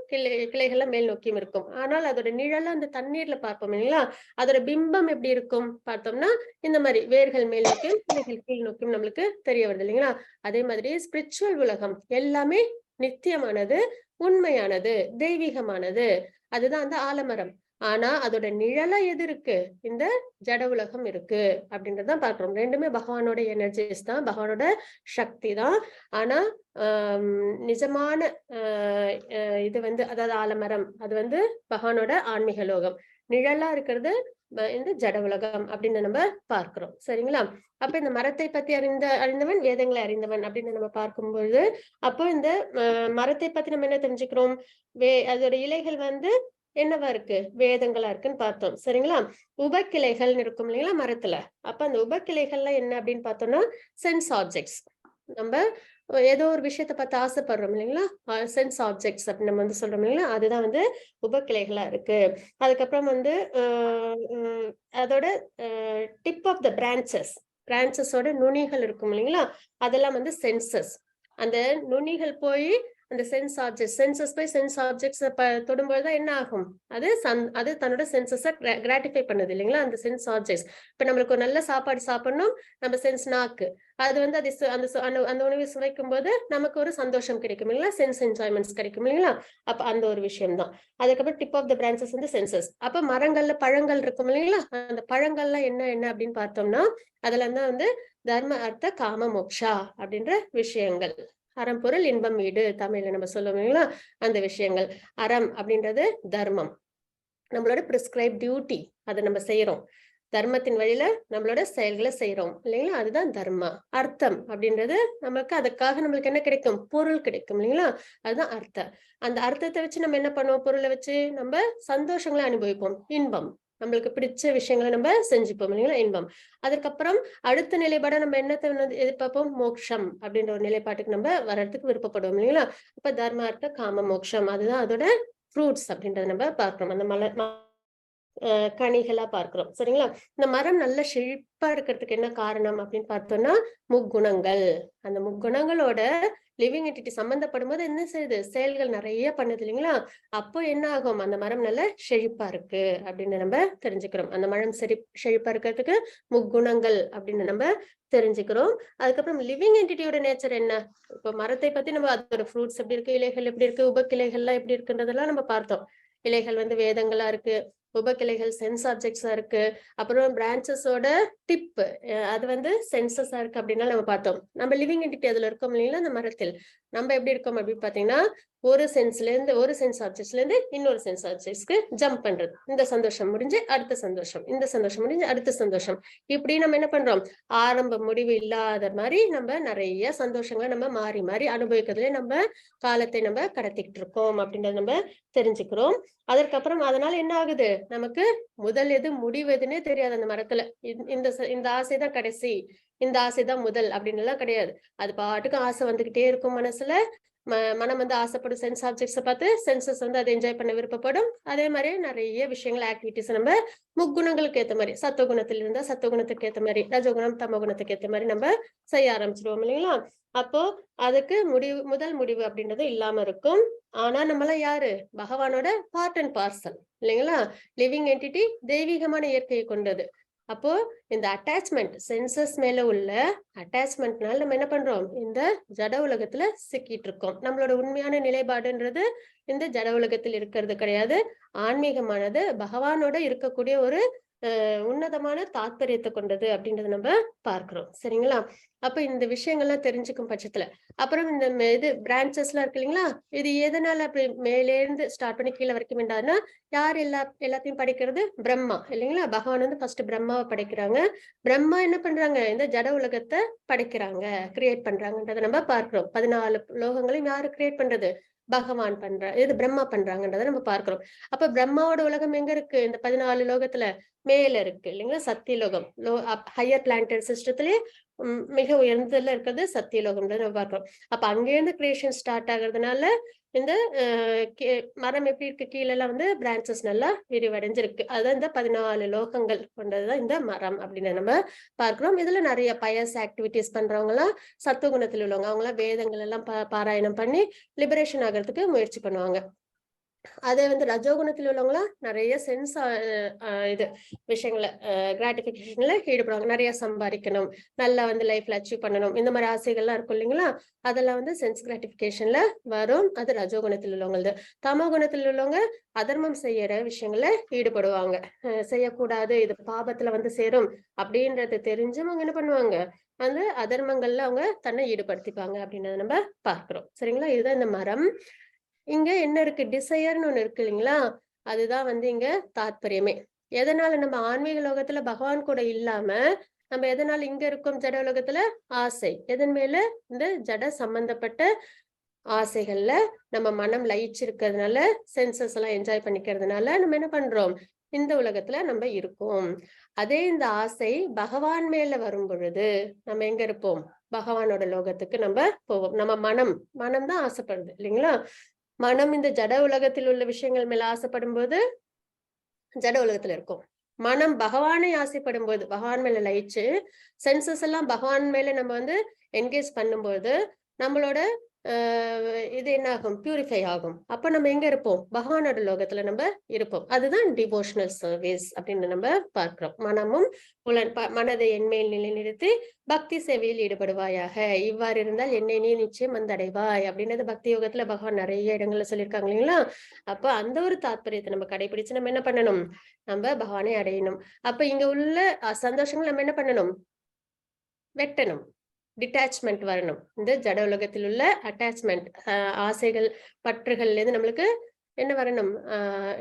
கிளைகள்லாம் மேல் நோக்கியும் இருக்கும். ஆனால் அதோட நிழல அந்த தண்ணீர்ல பார்ப்போம் இல்லைங்களா? அதோட பிம்பம் எப்படி இருக்கும் பார்த்தோம்னா, இந்த மாதிரி வேர்கள் மேல் நோக்கியும் கிளைகள் கீழ் நோக்கியும் நம்மளுக்கு தெரிய வருது இல்லைங்களா? அதே மாதிரி ஸ்பிரிச்சுவல் உலகம் எல்லாமே நித்தியமானது, உண்மையானது, தெய்வீகமானது. அதுதான் அந்த ஆலமரம். ஆனா அதோட நிழலா எது இருக்கு, இந்த ஜட உலகம் இருக்கு அப்படின்றதான் பார்க்கிறோம். ரெண்டுமே பகவானோட எனர்ஜிஸ் தான், பகவானோட சக்தி தான். ஆனா நிஜமான இது வந்து அதாவது ஆலமரம் அது வந்து பகவானோட ஆன்மீக லோகம், நிழலா இருக்கிறது இந்த ஜட உலகம் அப்படின்னு நம்ம பார்க்கிறோம். சரிங்களா? அப்ப இந்த மரத்தை பத்தி அறிந்தவன் வேதங்களை அறிந்தவன் அப்படின்னு நம்ம பார்க்கும்போது, அப்போ இந்த மரத்தை பத்தி நம்ம என்ன தெரிஞ்சுக்கிறோம், அதோட இலைகள் வந்து என்னவா இருக்கு, வேதங்களா இருக்குன்னு பார்த்தோம். சரிங்களா? உபக்கிளைகள் இருக்கும் இல்லைங்களா மரத்துல? அப்ப அந்த உபக்கிளைகள்ல என்ன அப்படின்னு பார்த்தோம்னா, சென்ஸ் ஆப்ஜெக்ட்ஸ். நம்ம ஏதோ ஒரு விஷயத்த பார்த்து ஆசைப்படுறோம் இல்லைங்களா, சென்ஸ் ஆப்ஜெக்ட்ஸ் அப்படின்னு நம்ம வந்து சொல்றோம் இல்லைங்களா, அதுதான் வந்து உபக்கிளைகளா இருக்கு. அதுக்கப்புறம் வந்து அதோட டிப் ஆஃப் த பிரான்சஸோட நுனிகள் இருக்கும் இல்லைங்களா, அதெல்லாம் வந்து சென்சஸ். அந்த நுனிகள் போய் அந்த சென்சஸ் போய் சென்ஸ் ஆப்ஜெக்ட்ஸ் தொடும்போதுதான் என்ன ஆகும், அது தன்னோட சென்சஸ கிராட்டிஃபை பண்ணுது இல்லைங்களா, அந்த சென்ஸ் ஆப்ஜெக்ட்ஸ். இப்ப நம்மளுக்கு ஒரு நல்ல சாப்பாடு சாப்பிடணும், நம்ம சென்ஸ் நாக்கு, அது வந்து அந்த உணவை சுவைக்கும் போது நமக்கு ஒரு சந்தோஷம் கிடைக்கும் இல்லைங்களா, சென்ஸ் என்ஜாய்மெண்ட்ஸ் கிடைக்கும் இல்லைங்களா. அப்ப அந்த ஒரு விஷயம் தான். அதுக்கப்புறம் டிப் ஆஃப் த பிரான்சஸ் வந்து சென்சஸ். அப்ப மரங்கள்ல பழங்கள் இருக்கும் இல்லைங்களா, அந்த பழங்கள்ல என்ன அப்படின்னு பார்த்தோம்னா, அதுல தான் வந்து தர்ம அர்த்த காம மோக்ஷா அப்படின்ற விஷயங்கள். அறம் பொருள் இன்பம் வீடு தமிழ்ல நம்ம சொல்லுவோம் இல்லைங்களா, அந்த விஷயங்கள். அறம் அப்படின்றது தர்மம், நம்மளோட பிரிஸ்கிரைப் டியூட்டி, அதை நம்ம செய்யறோம். தர்மத்தின் வழியில நம்மளோட செயல்களை செய்யறோம் இல்லைங்களா, அதுதான் தர்மா. அர்த்தம் அப்படின்றது நமக்கு அதுக்காக நம்மளுக்கு என்ன கிடைக்கும், பொருள் கிடைக்கும் இல்லைங்களா, அதுதான் அர்த்தம். அந்த அர்த்தத்தை வச்சு நம்ம என்ன பண்ணுவோம், பொருளை வச்சு நம்ம சந்தோஷங்களை அனுபவிப்போம். இன்பம், நம்மளுக்கு பிடிச்ச விஷயங்களை நம்ம செஞ்சுப்போம் இல்லைங்களா, இன்பம். அதுக்கப்புறம் அடுத்த நிலைப்பாட நம்ம என்னத்தை எதிர்பார்ப்போம், மோட்சம் அப்படின்ற ஒரு நிலைப்பாட்டுக்கு நம்ம வர்றதுக்கு விருப்பப்படுவோம் இல்லைங்களா. அப்ப தர்ம அர்த்த காம மோட்சம், அதுதான் அதோட ஃப்ரூட்ஸ் அப்படின்றத நம்ம பார்க்கிறோம். அந்த கனிகளா பார்க்கிறோம். சரிங்களா? இந்த மரம் நல்ல செழிப்பா இருக்கிறதுக்கு என்ன காரணம் அப்படின்னு பார்த்தோம்னா, முக்குணங்கள். அந்த முக்குணங்களோட லிவிங் என்டிட்டி சம்பந்தப்படும் போது என்ன செய்யுது, செயல்கள் நிறைய பண்ணுது இல்லைங்களா. அப்போ என்ன ஆகும், அந்த மரம் நல்ல செழிப்பா இருக்கு அப்படின்னு நம்ம தெரிஞ்சுக்கிறோம். அந்த மரம் செழிப்பா இருக்கிறதுக்கு முக்குணங்கள் அப்படின்னு நம்ம தெரிஞ்சுக்கிறோம். அதுக்கப்புறம் லிவிங் என்டிட்டியோட நேச்சர் என்ன, இப்ப மரத்தை பத்தி நம்ம அதோட ஃப்ரூட்ஸ் எப்படி இருக்கு, இலைகள் எப்படி இருக்கு, உபக்கிளைகள்லாம் எப்படி இருக்குன்றதெல்லாம் நம்ம பார்த்தோம். இலைகள் வந்து வேதங்களா இருக்கு, உபகிளைகள் சென்ஸ் ஆப்ஜெக்ட்ஸா இருக்கு. அப்புறம் பிரான்ச்சஸோட டிப் அது வந்து சென்சஸா இருக்கு அப்படின்னா நம்ம பார்த்தோம். நம்ம லிவிங் என்டிட்டி அதுல இருக்கோம் இல்லைங்களா, அந்த மரத்தில் நம்ம எப்படி இருக்கோம் அப்படின்னு பாத்தீங்கன்னா, ஒரு சென்ஸ் ஆப்ஜெக்ட்ஸ்ல இருந்து இன்னொரு சென்ஸ் ஆப்ஜெக்ட்ஸ்க்கு ஜம்ப் பண்றது. இந்த சந்தோஷம் முடிஞ்சு அடுத்த சந்தோஷம், இந்த சந்தோஷம் முடிஞ்சு அடுத்த சந்தோஷம், இப்படி நம்ம என்ன பண்றோம், ஆரம்ப முடிவு இல்லாத மாதிரி நம்ம நிறைய சந்தோஷங்களை நம்ம மாறி மாறி அனுபவிக்கிறதுல நம்ம காலத்தை நம்ம கடத்திக்கிட்டு இருக்கோம் அப்படின்றத நம்ம தெரிஞ்சுக்கிறோம். அதற்கப்புறம் அதனால என்ன ஆகுது, நமக்கு முதல் எது முடிவு எதுன்னே தெரியாது அந்த மரத்துல. இந்த ஆசைதான் கடைசி, இந்த ஆசைதான் முதல் அப்படின்னு எல்லாம் கிடையாது. அது பாட்டுக்கு ஆசை வந்துகிட்டே இருக்கும் மனசுல. மனம் வந்து ஆசைப்படும் சென்ஸ் ஆப்ஜெக்ட்ஸை பார்த்து, சென்சஸ் வந்து அதை என்ஜாய் பண்ண விருப்பப்படும். அதே மாதிரி நிறைய விஷயங்கள் ஆக்டிவிட்டிஸ் நம்ம முக்குணங்களுக்கு ஏத்த மாதிரி, சத்துவகுணத்துல இருந்தா சத்துவகுணத்துக்கு ஏத்த மாதிரி, ரஜகுணம் தமகுணத்துக்கு ஏத்த மாதிரி நம்ம செய்ய ஆரம்பிச்சிருவோம் இல்லைங்களா. அப்போ அதுக்கு முதல் முடிவு அப்படின்றது இல்லாம இருக்கும். ஆனா நம்மளாம் யாரு, பகவானோட பார்ட் அண்ட் பார்சல் இல்லைங்களா. லிவிங் என்டிட்டி தெய்வீகமான இயற்கையை கொண்டது. அப்போ இந்த அட்டாச்மெண்ட், சென்சஸ் மேல உள்ள அட்டாச்மெண்ட்னால நம்ம என்ன பண்றோம், இந்த ஜட உலகத்துல சிக்கிட்டு இருக்கோம். நம்மளோட உண்மையான நிலைப்பாடுன்றது இந்த ஜட உலகத்தில் இருக்கிறது கிடையாது. ஆன்மீகமானது பகவானோட இருக்கக்கூடிய ஒரு உன்னதமான தாத்பரியத்தை கொண்டது அப்படின்றத நம்ம பார்க்கிறோம். சரிங்களா. அப்ப இந்த விஷயங்கள்லாம் தெரிஞ்சுக்கும் பட்சத்துல அப்புறம் இந்த இது பிரான்ச்சஸ் எல்லாம் இருக்கு இல்லைங்களா, இது எதனால அப்படி மேலே இருந்து ஸ்டார்ட் பண்ணி கீழே வரைக்கும் வேண்டாம்னா, யார் எல்லாத்தையும் படைக்கிறது, பிரம்மா இல்லைங்களா. பகவான் வந்து ஃபர்ஸ்ட் பிரம்மாவை படைக்கிறாங்க. பிரம்மா என்ன பண்றாங்க, இந்த ஜட உலகத்தை படைக்கிறாங்க, கிரியேட் பண்றாங்கன்றதை நம்ம பார்க்கிறோம். 14 லோகங்களையும் யாரு கிரியேட் பண்றது, பகவான் இது பிரம்மா பண்றாங்கன்றதை நம்ம பார்க்கிறோம். அப்ப பிரம்மாவோட உலகம் எங்க இருக்கு, இந்த 14 லோகத்துல மேல இருக்கு இல்லைங்களா, சத்தியலோகம். ஹையர் பிளானட்டரி சிஸ்டத்திலேயே மிக உயர்ந்ததுல இருக்கிறது சத்தியலோகம் நம்ம பார்க்கிறோம். அப்ப அங்கேருந்து கிரியேஷன் ஸ்டார்ட் ஆகுறதுனால இந்த மரம் எப்படி இருக்கு, கீழே எல்லாம் வந்து பிரான்சஸ் நல்லா விரிவடைஞ்சிருக்கு. அதுதான் இந்த 14 லோகங்கள் கொண்டதுதான் இந்த மரம் அப்படின்னு நம்ம பார்க்கிறோம். இதுல நிறைய பயஸ் ஆக்டிவிட்டிஸ் பண்றவங்க எல்லாம் சத்துவகுணத்தில் உள்ளவங்க, அவங்க எல்லாம் வேதங்கள் எல்லாம் பாராயணம் பண்ணி லிபரேஷன் ஆகிறதுக்கு முயற்சி பண்ணுவாங்க. அதே வந்து ரஜோகுணத்தில் உள்ளவங்களாம் நிறைய சென்ஸ் இது விஷயங்களை கிராட்டிபிகேஷன்ல ஈடுபடுவாங்க. நிறைய சம்பாதிக்கணும், நல்லா வந்து லைஃப்ல அச்சீவ் பண்ணணும், இந்த மாதிரி ஆசைகள்லாம் இருக்கும் இல்லைங்களா. அதெல்லாம் வந்து சென்ஸ் கிராட்டிபிகேஷன்ல வரும். அது ரஜோகுணத்தில் உள்ளவங்க. தமோ குணத்தில் உள்ளவங்க அதர்மம் செய்யற விஷயங்கள ஈடுபடுவாங்க. செய்யக்கூடாது, இது பாபத்துல வந்து சேரும் அப்படின்றது தெரிஞ்சும் அவங்க என்ன பண்ணுவாங்க, அந்த அதர்மங்கள்ல அவங்க தன்னை ஈடுபடுத்திப்பாங்க அப்படின்றத நம்ம பார்க்கிறோம். சரிங்களா. இதுதான் இந்த மரம். இங்க என்ன இருக்கு, டிசையர்னு ஒண்ணு இருக்கு இல்லைங்களா, அதுதான் வந்து இங்க தாத்பரியமே. எதனால நம்ம ஆன்மீக லோகத்துல பகவான் கூட இல்லாம நம்ம எதனால இங்க இருக்கோம் ஜட உலகத்துல, ஆசை. எதன் மேல, இந்த ஜட சம்பந்தப்பட்ட ஆசைகள்ல நம்ம மனம் லயிச்சிருக்கிறதுனால, சென்சஸ் எல்லாம் என்ஜாய் பண்ணிக்கிறதுனால நம்ம என்ன பண்றோம், இந்த உலகத்துல நம்ம இருக்கோம். அதே இந்த ஆசை பகவான் மேல வரும் பொழுது நம்ம எங்க இருப்போம், பகவானோட லோகத்துக்கு நம்ம போவோம். நம்ம மனம் தான் ஆசைப்படுது இல்லைங்களா. மனம் இந்த ஜட உலகத்தில் உள்ள விஷயங்கள் மேல ஆசைப்படும் போது ஜட உலகத்துல இருக்கும். மனம் பகவானை ஆசைப்படும் போது, பகவான் மேல லயிச்சு சென்சஸ் எல்லாம் பகவான் மேல நம்ம வந்து என்கேஜ் பண்ணும்போது நம்மளோட இது என்ன ஆகும், பியூரிஃபை ஆகும். அப்ப நம்ம எங்க இருப்போம், பகவானோட லோகத்துல நம்ம இருப்போம். அதுதான் டிவோஷனல் சர்வீஸ் அப்படின்னு நம்ம பார்க்கிறோம். மனமும் மனதை என்மேல் நிலைநிறுத்தி பக்தி சேவையில் ஈடுபடுவாயாக, இவ்வாறு இருந்தால் என்னை நீ நிச்சயம் வந்தடைவாய் அப்படின்றது பக்தி யோகத்துல பகவான் நிறைய இடங்கள்ல சொல்லியிருக்காங்க இல்லைங்களா. அப்ப அந்த ஒரு தாத்பரியத்தை நம்ம கடைபிடிச்சு நம்ம என்ன பண்ணணும், நம்ம பகவானை அடையணும். அப்ப இங்க உள்ள சந்தோஷங்கள் நம்ம என்ன பண்ணணும், வெட்டணும். டிட்டாச்மெண்ட் வரணும். இந்த ஜட உலகத்தில் உள்ள அட்டாச்மெண்ட், ஆசைகள் பற்றுகள்ல இருந்து நம்மளுக்கு என்ன வரணும்,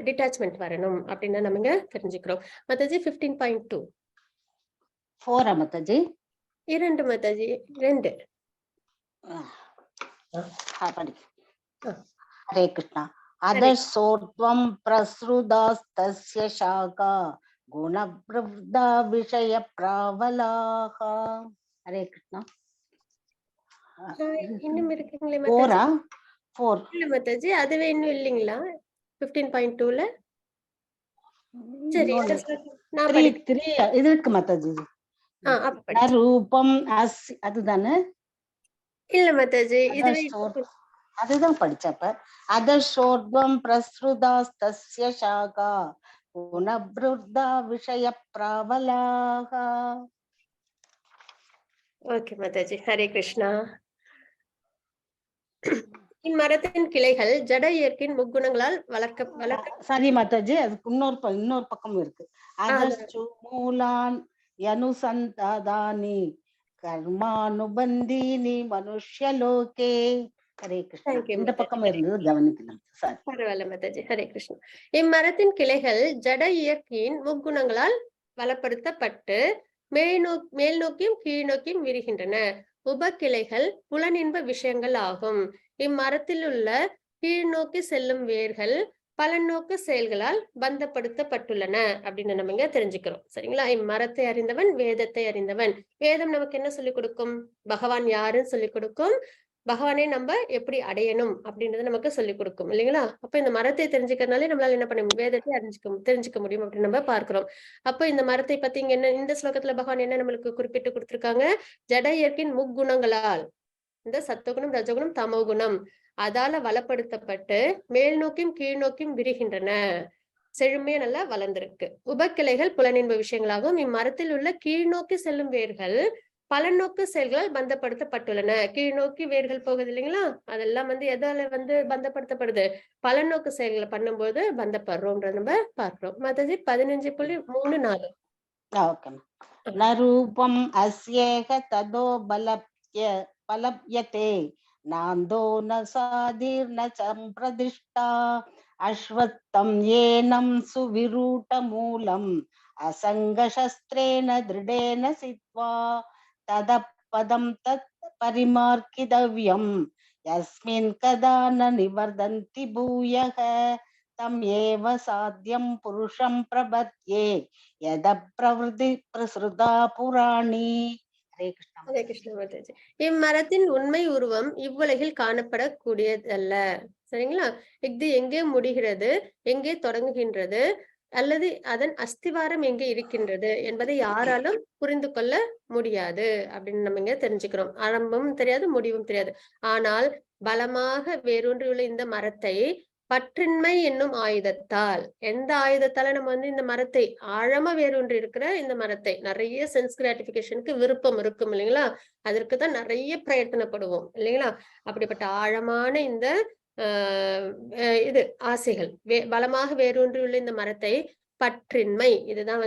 டிட்டாச்மெண்ட் வரணும் அப்படின்னு நம்ம இங்க தெரிஞ்சுக்கிறோம். மாதாஜி 15.2 4 மாதாஜி 2 மாதாஜி 2 ஹரே கிருஷ்ணா. அதசோர்த்வம் பிரஸ்ருதாஸ்தஸ்ய சாகா குணப்ரவ்தா விஷய பிராவலாஹ. ஹரே கிருஷ்ணா. இன்னும் இருக்குங்களே 4 இல்ல மாதாஜி, அதுவே இன்னும் இல்லைங்களா 15.2ல? சரி, நான் 3 இது இருக்கு மாதாஜி. ரூபம் அதுதானே? இல்ல மாதாஜி, இதுவே அதுதான் படிச்சப்ப. அதசோர்த்வம் பிரஸ்ருதாஸ்தஸ்ய சாகா குணப்ரவ்தா விஷய பிராவலாஹ. ஓகே மாதாஜி, ஹரே கிருஷ்ணா. இம்மரத்தின் கிளைகள் ஜட இயற்கையின் முக்குணங்களால் வளர்க்க சரி மாதாஜி, அதுக்கு இன்னொரு பக்கம் இருக்கு. அதஸ்சு மூலான் யனுசந்தாதானி கர்மானுபந்தீனி மனுஷ்யலோகே. ஹரே கிருஷ்ணா. இந்த பக்கம் இருந்தது கவனிக்கணும். சாரி. பரவாயில்ல மாதாஜி. ஹரே கிருஷ்ணா. இம்மரத்தின் கிளைகள் ஜட இயற்கையின் முக்குணங்களால் வளப்படுத்தப்பட்டு மேல் நோக்கியும் கீழ் நோக்கியும் விரிகின்றன. உபக்கிளைகள் புலனின்ப விஷயங்கள் ஆகும். இம்மரத்தில் உள்ள கீழ் நோக்கி செல்லும் வேர்கள் பலநோக்கு செயல்களால் பந்தப்படுத்தப்பட்டுள்ளன அப்படின்னு நம்ம இங்க தெரிஞ்சுக்கிறோம். சரிங்களா? இம்மரத்தை அறிந்தவன் வேதத்தை அறிந்தவன். வேதம் நமக்கு என்ன சொல்லிக் கொடுக்கும்? பகவான் யாருன்னு சொல்லிக் கொடுக்கும். பகவானை நம்ம எப்படி அடையணும் அப்படின்றத நமக்கு சொல்லிக் கொடுக்கும் இல்லைங்களா? அப்ப இந்த மரத்தை தெரிஞ்சுக்கிறதுனாலே நம்மளால என்ன பண்ண முடியும்? வேதத்தை தெரிஞ்சுக்க முடியும் அப்படின்னு நம்ம பார்க்கிறோம். அப்ப இந்த மரத்தை பத்தி இங்க என்ன இந்த ஸ்லோகத்துல பகவான் என்ன நம்மளுக்கு குறிப்பிட்டு கொடுத்திருக்காங்க? ஜட இயற்கையின் முக்குணங்களால், இந்த சத்துவகுணம், ரஜகுணம், தமோகுணம் அதால வளப்படுத்தப்பட்டு மேல் நோக்கியும் கீழ் நோக்கியும் விரிகின்றன. செழுமையா நல்லா வளர்ந்திருக்கு. உபக்கிளைகள் புலனின்ப விஷயங்களாகவும் இம்மரத்தில் உள்ள கீழ் நோக்கி செல்லும் வேர்கள் பலநோக்கு செயல்களால் பந்தப்படுத்தப்பட்டுள்ளன. கீழ் நோக்கி வேர்கள் போகுது இல்லைங்களா? அதெல்லாம் எதால பந்தப்படுத்தப்படுது? பலநோக்கு செயல்களை பண்ணும்போது பந்தப்படுறோம்ன்றத நம்ம பார்க்கிறோம். மாதாஜி 15.3.4. ஓகே. ந ரூபம் அஸ்யேக ததோ பலப்யதே நாந்தோ ந சாதிர் ந சம்பிரதிஷ்டா அஸ்வத்தம் ஏனம் சுவிரூட மூலம் அசங்கசஸ்திரேன திருடேன சித்வா ததப்பதம் தத் பரிமார்க்கிதவ்யம் யஸ்மின் கதா ந நிவர்தந்தி பூயக தம் ஏவ சாத்யம் புருஷம் பிரபத்யே யத பிரவிருதி பிரசுதா புராணி. ஹரே கிருஷ்ணா. ஹரே கிருஷ்ண மாதாஜி. இம்மரத்தின் உண்மை உருவம் இவ்வுலகில் காணப்படக்கூடியதல்ல. சரிங்களா? இது எங்கே முடிகிறது, எங்கே தொடங்குகின்றது, அல்லது அதன் அஸ்திவாரம் எங்கே இருக்கின்றது என்பதை யாராலும் புரிந்து கொள்ள முடியாது அப்படின்னு நம்ம இங்க தெரிஞ்சுக்கிறோம். ஆரம்பமும் தெரியாது, முடிவும் தெரியாது. ஆனால் பலமாக வேரூன்றியுள்ள இந்த மரத்தை பற்றின்மை என்னும் ஆயுதத்தால், எந்த ஆயுதத்தால நம்ம இந்த மரத்தை ஆழமா வேரூன்றி இருக்கிற இந்த மரத்தை, நிறைய சென்ஸ் கிராட்டிபிகேஷனுக்கு விருப்பம் இருக்கும் இல்லைங்களா? அதற்குதான் நிறைய பிரயத்தனப்படுவோம் இல்லைங்களா? அப்படிப்பட்ட ஆழமான இந்த இது ஆசைகள் பலமாக வேரூன்றியுள்ள இந்த மரத்தை பற்றின்மை, இதுதான்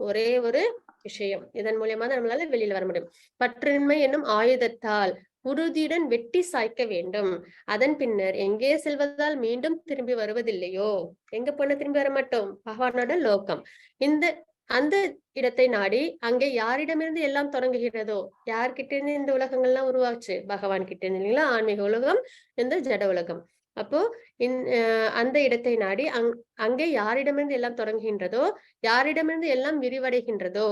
ஒரே ஒரு விஷயம். இதன் மூலியமா தான் நம்மளால வெளியில வர முடியும். பற்றின்மை என்னும் ஆயுதத்தால் உறுதியுடன் வெட்டி சாய்க்க வேண்டும். அதன் பின்னர் எங்கே செல்வதால் மீண்டும் திரும்பி வருவதில்லையோ, எங்க போன திரும்பி வர மாட்டோம், பகவானோட லோகம். அந்த இடத்தை நாடி அங்கே யாரிடமிருந்து எல்லாம் தொடங்குகிறதோ, யார்கிட்ட இருந்து இந்த உலகங்கள்லாம் உருவாச்சு? பகவான் கிட்ட இருந்து இல்லைங்களா? ஆன்மீக உலகம், இந்த ஜட உலகம். அப்போ அந்த இடத்தை நாடி அங்கே யாரிடமிருந்து எல்லாம் தொடங்குகின்றதோ, யாரிடமிருந்து எல்லாம் விரிவடைகின்றதோ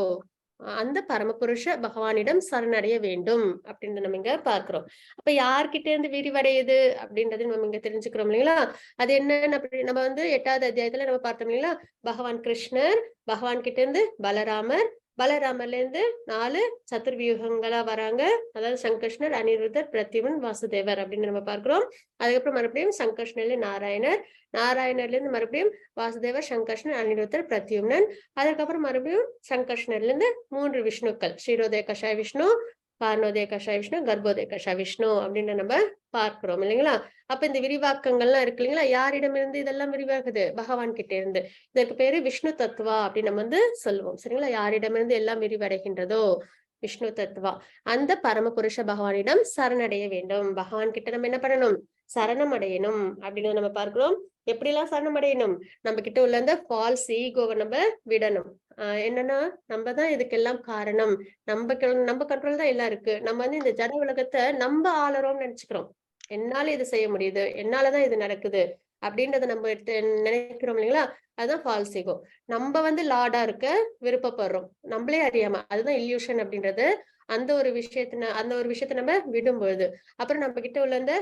அந்த பரமபுருஷ பகவானிடம் சரணடைய வேண்டும் அப்படின்னு நம்ம இங்க பார்க்கிறோம். அப்ப யார்கிட்ட இருந்து விரிவடையுது அப்படின்றது நம்ம இங்க தெரிஞ்சுக்கிறோம் இல்லைங்களா? அது என்னன்னு அப்படி நம்ம 8வது அத்தியாயத்துல நம்ம பார்த்தோம் இல்லைங்களா? பகவான் கிருஷ்ணர், பகவான் கிட்ட இருந்து பலராமர், பலராமர்ல இருந்து 4 சதுர்வியூகங்களா வராங்க. அதாவது சங்கர்ஷ்ணர், அனிருத்தர், பிரத்யுமன், வாசுதேவர் அப்படின்னு நம்ம பார்க்கிறோம். அதுக்கப்புறம் மறுபடியும் சங்கர்ஷ்ணர்ல நாராயணர், நாராயணர்ல இருந்து மறுபடியும் வாசுதேவர், சங்கர்ஷ்ணர், அனிருத்தர், பிரத்யும்னன். அதுக்கப்புறம் மறுபடியும் சங்கர்ஷ்ணர்ல இருந்து 3 விஷ்ணுக்கள், ஸ்ரீரோதய கஷாய விஷ்ணு, காரணோதய கஷாய விஷ்ணு, கர்ப்போதய கஷாய விஷ்ணு அப்படின்னு நம்ம பார்க்கிறோம் இல்லைங்களா? அப்ப இந்த விரிவாக்கங்கள்லாம் இருக்கு இல்லைங்களா? யாரிடமிருந்து இதெல்லாம் விரிவாகுது? பகவான் கிட்ட இருந்து. இதற்கு பேரு விஷ்ணு தத்துவா அப்படின்னு நம்ம சொல்லுவோம். சரிங்களா? யாரிடமிருந்து எல்லாம் விரிவடைகின்றதோ விஷ்ணு தத்துவா, அந்த பரமபுருஷ பகவானிடம் சரணடைய வேண்டும். பகவான் கிட்ட நம்ம என்ன பண்ணணும்? சரணம் அடையணும் அப்படின்னு நம்ம பார்க்கிறோம். எப்படி எல்லாம் சரணம் அடையணும்? நம்ம கிட்ட உள்ள அந்த ஃபால்ஸ் ஈகோவை நம்ம விடணும். என்னன்னா, நம்ம தான் இதுக்கெல்லாம் காரணம், நம்ம கண்ட்ரோல் தான் எல்லாம் இருக்கு, நம்ம இந்த ஜட உலகத்தை நம்ம ஆளறோம்னு நினைச்சுக்கிறோம். என்னால இது செய்ய முடியுது, என்னாலதான் இது நடக்குது அப்படின்றத நம்ம நினைக்கிறோம் இல்லைங்களா? அதுதான் ஃபால்ஸ் ஈகோ. நம்ம லார்டா இருக்க விருப்பப்படுறோம், நம்மளே அறியாம. அதுதான் இல்யூஷன் அப்படின்றது. அந்த ஒரு விஷயத்த நம்ம விடும்பொழுது, அப்புறம் நம்ம கிட்ட உள்ள அந்த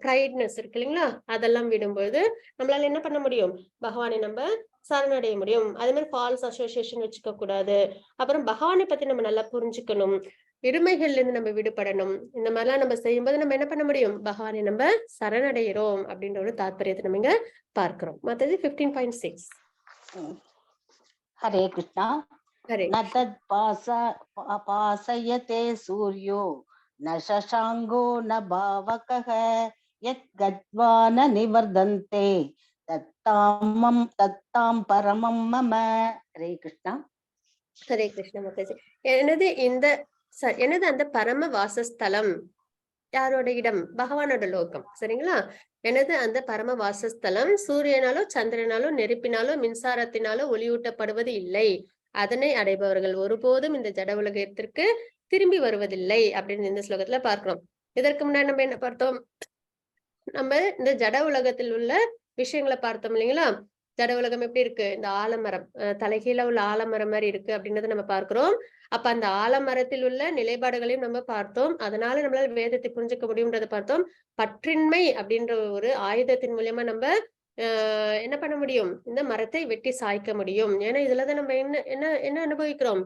ப்ரைட்னஸ் இருக்கு இல்லைங்களா? அதெல்லாம் விடும்பொழுது நம்மளால என்ன பண்ண முடியும்? பகவானை நம்ம சரணடைய முடியும். அதே மாதிரி ஃபால்ஸ் அசோசியேஷன் வச்சுக்க கூடாது. அப்புறம் பகவானை பத்தி நம்ம நல்லா புரிஞ்சுக்கணும். இருமைகள்ல இருந்து நம்ம விடுபடணும். இந்த மாதிரிலாம் நம்ம செய்யும்போது நம்ம என்ன பண்ண முடியும்? பகவானை நம்ம சரணடைகிறோம் அப்படின்ற ஒரு தாற்பயத்தை நம்ம இங்க பார்க்கிறோம். மத்தது 15.6. ஹரே கிருஷ்ணா. நதத் பாசயதே சூர்யோ ந சசாங்கோ ந பாவகஹ यत् गत्वा न निवर्धन्ते தத்தாம் பரமம் மம. ஹரே கிருஷ்ணா. ஹரே கிருஷ்ண மாதாஜி. எனது அந்த பரம வாசஸ்தலம் யாரோட இடம்? பகவானோட லோகம். சரிங்களா? எனது அந்த பரம வாசஸ்தலம் சூரியனாலோ சந்திரனாலோ நெருப்பினாலோ மின்சாரத்தினாலோ ஒளியூட்டப்படுவது இல்லை. அதனை அடைபவர்கள் ஒருபோதும் இந்த ஜட உலகத்திற்கு திரும்பி வருவதில்லை அப்படின்னு இந்த ஸ்லோகத்துல பார்க்கிறோம். இதற்கு முன்னாடி நம்ம என்ன பார்த்தோம்? நம்ம இந்த ஜட உலகத்தில் உள்ள விஷயங்களை பார்த்தோம் இல்லைங்களா? ஜட உலகம் எப்படி இருக்கு? இந்த ஆலமரம் தலைகீழ உள்ள ஆலமரம் மாதிரி இருக்கு அப்படின்றத நம்ம பார்க்கிறோம். அப்ப அந்த ஆலமரத்தில் உள்ள நிலைப்பாடுகளையும் நம்ம பார்த்தோம். அதனால நம்மளால வேதத்தை புரிஞ்சுக்க முடியும்ன்றதை பார்த்தோம். பற்றின்மை அப்படின்ற ஒரு ஆயுதத்தின் மூலியமா நம்ம என்ன பண்ண முடியும்? இந்த மரத்தை வெட்டி சாய்க்க முடியும். ஏன்னா இதுலதான் நம்ம என்ன என்ன என்ன அனுபவிக்கிறோம்?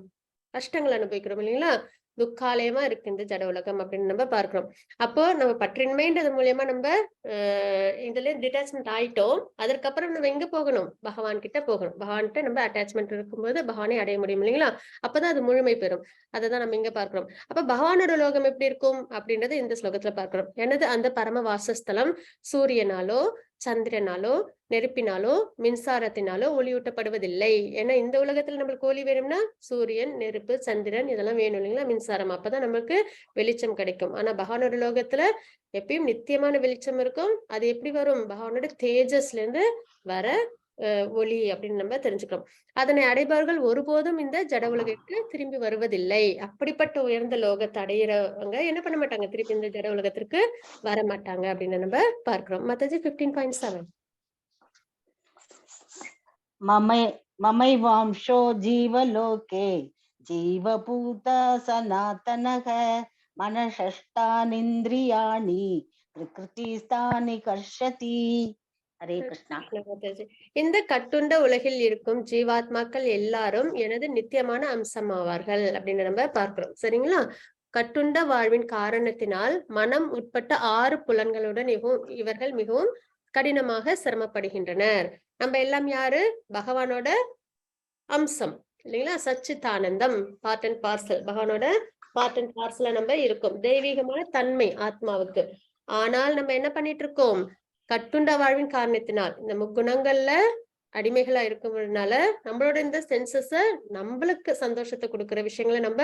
கஷ்டங்கள் அனுபவிக்கிறோம் இல்லைங்களா? துக்காலயமா இருக்கு இந்த ஜட உலகம் அப்படின்னு நம்ம பார்க்கிறோம். அப்போ நம்ம பற்றின்மைன்றது மூலியமா நம்ம இதுல டிட்டாச்மெண்ட் ஆயிட்டோம். அதற்கப்புறம் நம்ம எங்க போகணும்? பகவான் கிட்ட போகணும். பகவான்கிட்ட நம்ம அட்டாச்மெண்ட் இருக்கும்போது பகவானை அடைய முடியும் இல்லைங்களா? அப்பதான் அது முழுமை பெறும். அததான் நம்ம இங்க பார்க்கிறோம். அப்ப பகவானோட லோகம் எப்படி இருக்கும் அப்படின்றது இந்த ஸ்லோகத்துல பார்க்கிறோம். எனது அந்த பரம வாசஸ்தலம் சூரியனாலோ சந்திரனாலோ நெருப்பினாலோ மின்சாரத்தினாலோ ஒளியூட்டப்படுவதில்லை. ஏன்னா இந்த உலகத்துல நம்மளுக்கு ஒளி வேணும்னா சூரியன், நெருப்பு, சந்திரன் இதெல்லாம் வேணும் இல்லைங்களா? மின்சாரம். அப்பதான் நமக்கு வெளிச்சம் கிடைக்கும். ஆனா பகவானோட லோகத்துல எப்பயும் நித்தியமான வெளிச்சம் இருக்கும். அது எப்படி வரும்? பகவானோட தேஜஸ்ல இருந்து வர ஒளி அப்படின்னு நம்ம தெரிஞ்சுக்கிறோம். அதனை அடைபவர்கள் ஒருபோதும் இந்த ஜட உலகத்துக்கு திரும்பி வருவதில்லை. அப்படிப்பட்ட உயர்ந்த லோகத்தை அடையிறவங்க என்ன பண்ண மாட்டாங்க? திருப்பி இந்த ஜட உலகத்திற்கு வர மாட்டாங்க அப்படின்னு நம்ம பார்க்கிறோம். மத்தது 15.7. மமைவாம்சோ ஜீவலோகே ஜீவபூத சனாதனக மனஷஷ்டானிந்திரியாணி பிரகிருதிஸ்தானி கர்ஷதி. ஹரே கிருஷ்ணா. இந்த கட்டுண்ட உலகில் இருக்கும் ஜீவாத்மாக்கள் எல்லாரும் எனது நித்தியமான அம்சமாவார்கள் அப்படின்னு நம்ம பார்க்கிறோம். சரிங்களா? கட்டுண்ட வாழ்வின் காரணத்தினால் மனம் உட்பட்ட 6 புலன்களுடன் இவர்கள் மிகவும் கடினமாக சிரமப்படுகின்றனர். நம்ம எல்லாம் யாரு? பகவானோட அம்சம் இல்லைங்களா? சச்சிதானந்தம், பார்ட் அண்ட் பார்சல். பகவானோட பார்ட் அண்ட் பார்சல நம்ம இருக்கோம். தெய்வீகமான தன்மை ஆத்மாவுக்கு. ஆனால் நம்ம என்ன பண்ணிட்டு இருக்கோம்? கட்டுண்ட வாழ்வின் காரணத்தினால் இந்த முக்குணங்கள்ல அடிமைகளா இருக்கிறதுனால நம்மளோட இந்த சென்சஸ நம்மளுக்கு சந்தோஷத்தை கொடுக்கிற விஷயங்களை நம்ம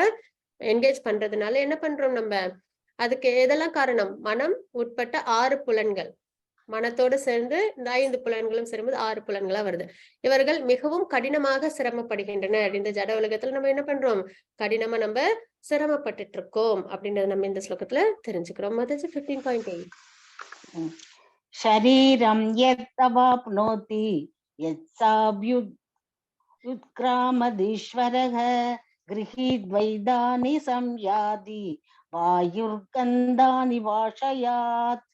என்கேஜ் பண்றதுனால என்ன பண்றோம்? நம்ம அதுக்கு எதெல்லாம் காரணம்? மனம் உட்பட்ட 6 புலன்கள். மனத்தோடு சேர்ந்து இந்த 5 புலன்களும் சேரும்போது 6 புலன்களா வருது. இவர்கள் மிகவும் கடினமாக சிரமப்படுகின்றனர். இந்த ஜட உலகத்துல நம்ம என்ன பண்றோம்? கடினமா நம்ம சிரமப்பட்டுட்டு இருக்கோம் அப்படின்றத நம்ம இந்த ஸ்லோகத்துல தெரிஞ்சுக்கிறோம். அது 15.8. ஷரீரம் யத்தவாப்னோதி யத்சாப்யுத்க்ராமதீஸ்வரஹ கிரஹீத்வைதானி சம்யாதி வாயுர்கந்தானி வாஷயாத்.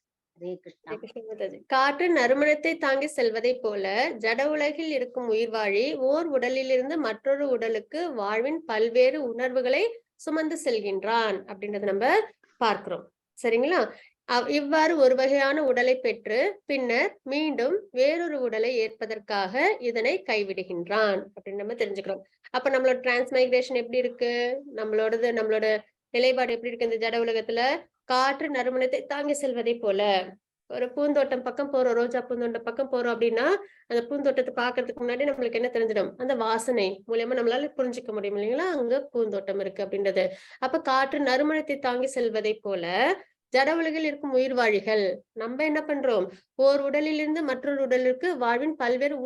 காற்று நறுமணத்தை தாங்கி செல்வதை போல ஜட உலகில் இருக்கும் உயிர்வாழி ஓர் உடலிலிருந்து மற்றொரு உடலுக்கு வாழ்வின் பல்வேறு உணர்வுகளை சுமந்து செல்கின்றான் அப்படின்றத நம்ம பார்க்கிறோம். சரிங்களா? இவ்வாறு ஒரு வகையான உடலை பெற்று பின்னர் மீண்டும் வேறொரு உடலை ஏற்பதற்காக இதனை கைவிடுகின்றான் அப்படின்னு நம்ம தெரிஞ்சுக்கிறோம். அப்ப நம்மளோட டிரான்ஸ்மைக்ரேஷன் எப்படி இருக்கு? நம்மளோட நிலைப்பாடு எப்படி இருக்கு? இந்த ஜட உலகத்துல காற்று நறுமணத்தை தாங்கி செல்வதை போல ஒரு பூந்தோட்டம் பக்கம் போறோம், ரோஜா பூந்தோட்டம் பக்கம் போறோம் அப்படின்னா அந்த பூந்தோட்டத்தை பாக்குறதுக்கு முன்னாடி நம்மளுக்கு என்ன தெரிஞ்சிடும்? அந்த வாசனை மூலியமா நம்மளால புரிஞ்சுக்க முடியும் இல்லைங்களா? அங்க பூந்தோட்டம் இருக்கு அப்படின்றது. அப்ப காற்று நறுமணத்தை தாங்கி செல்வதை போல ஜட உலகில் இருக்கும் உயிர்வாழிகள் நம்ம என்ன பண்றோம்? ஓர் உடலிலிருந்து மற்றொரு உடலுக்கு வாழ்வின் பல்வேறு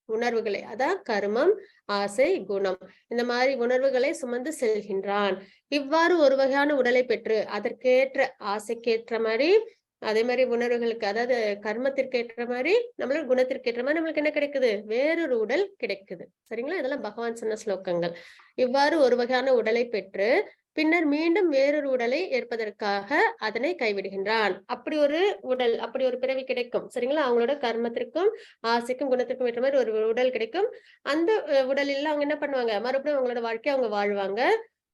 உணர்வுகளை அதான் கர்மம், ஆசை, குணம், இந்த மாதிரி உணர்வுகளை சுமந்து செல்கின்றான். இவ்வாறு ஒரு வகையான உடலை பெற்று அதற்கேற்ற ஆசைக்கேற்ற மாதிரி அதே மாதிரி உணர்வுகளுக்கு அதாவது கர்மத்திற்கு ஏற்ற மாதிரி நம்மளோட குணத்திற்கு ஏற்ற மாதிரி நம்மளுக்கு என்ன கிடைக்குது? வேறொரு உடல் கிடைக்குது. சரிங்களா? இதெல்லாம் பகவான் சொன்ன ஸ்லோகங்கள். இவ்வாறு ஒரு வகையான உடலை பெற்று பின்னர் மீண்டும் வேறொரு உடலை ஏற்பதற்காக அதனை கைவிடுகின்றான். அப்படி ஒரு உடல், அப்படி ஒரு பிறவி கிடைக்கும். சரிங்களா? அவங்களோட கர்மத்திற்கும் ஆசைக்கும் குணத்திற்கும் ஏற்ற மாதிரி ஒரு உடல் கிடைக்கும். அந்த உடலில் அவங்க என்ன பண்ணுவாங்க? மறுபடியும் அவங்களோட வாழ்க்கையை அவங்க வாழ்வாங்க.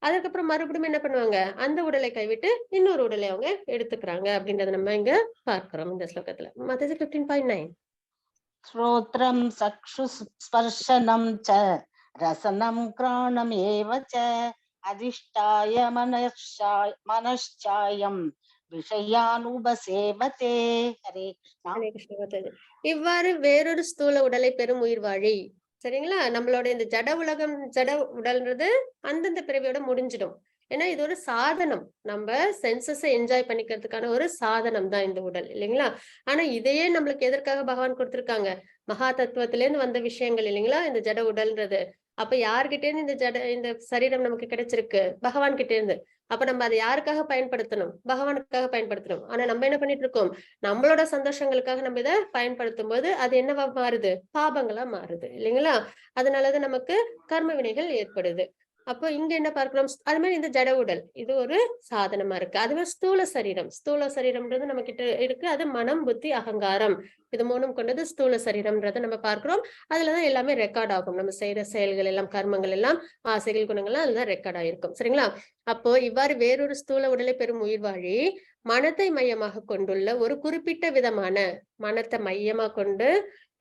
அதுக்கப்புறம் மறுபடியும் என்ன பண்ணுவாங்க? அந்த உடலை கைவிட்டு இன்னொரு உடலை அவங்க எடுத்துக்கிறாங்க அப்படின்றத நம்ம இங்க பார்க்கிறோம் இந்த ஸ்லோகத்துல. மத்தது 15.9. ஸ்ரோத்ரம் சக்ஷு ஸ்பர்ஷனம் ச ரசனம் கிராணம் ஏவ ச அதிஷ்டாய மனச்சாயம் விஷயானுபசேவதே. ஹரே கிருஷ்ணா. ஹரே கிருஷ்ண மாதாஜி. இவ்வாறு வேறொரு ஸ்தூல உடலை பெறும் உயிர் வாழி. சரிங்களா? நம்மளோட இந்த ஜட உலகம், ஜட உடல்ன்றது அந்தந்த பிறவியோட முடிஞ்சிடும். ஏன்னா இது ஒரு சாதனம். நம்ம சென்சஸ என்ஜாய் பண்ணிக்கிறதுக்கான ஒரு சாதனம் தான் இந்த உடல் இல்லைங்களா? ஆனா இதையே நம்மளுக்கு எதற்காக பகவான் கொடுத்திருக்காங்க? மகா தத்துவத்தில இருந்து வந்த விஷயங்கள் இல்லைங்களா? இந்த ஜட உடல்ன்றது. அப்ப யார்கிட்ட இருந்து இந்த சரீரம் நமக்கு கிடைச்சிருக்கு? பகவான் கிட்ட இருந்து. அப்ப நம்ம அதை யாருக்காக பயன்படுத்தணும்? பகவானுக்காக பயன்படுத்தணும். ஆனா நம்ம என்ன பண்ணிட்டு இருக்கோம்? நம்மளோட சந்தோஷங்களுக்காக நம்ம இத பயன்படுத்தும் போது அது என்னவா மாறுது? பாபங்களா மாறுது இல்லைங்களா? அதனாலதான் நமக்கு கர்ம வினைகள் ஏற்படுது. அப்போ இங்க என்ன பார்க்கிறோம்? அது மாதிரி இந்த ஜட உடல் இது ஒரு சாதனமா இருக்கு. அதுவே ஸ்தூல சரீரம். ஸ்தூல சரீரம்ன்றது நம்ம கிட்ட இருக்கு. அது மனம், புத்தி, அகங்காரம் இது மூணும் கொண்டது ஸ்தூல சரீரம்ன்றத நம்ம பார்க்கிறோம். அதுலதான் எல்லாமே ரெக்கார்ட் ஆகும். நம்ம செய்யற செயல்கள் எல்லாம், கர்மங்கள் எல்லாம், ஆசைகள், குணங்கள்லாம் அதுதான் ரெக்கார்ட் ஆயிருக்கும். சரிங்களா? அப்போ இவ்வாறு வேறொரு ஸ்தூல உடலை பெறும் உயிர் வாழி மனத்தை மையமாக கொண்டுள்ள ஒரு குறிப்பிட்ட விதமான மனத்தை மையமா கொண்டு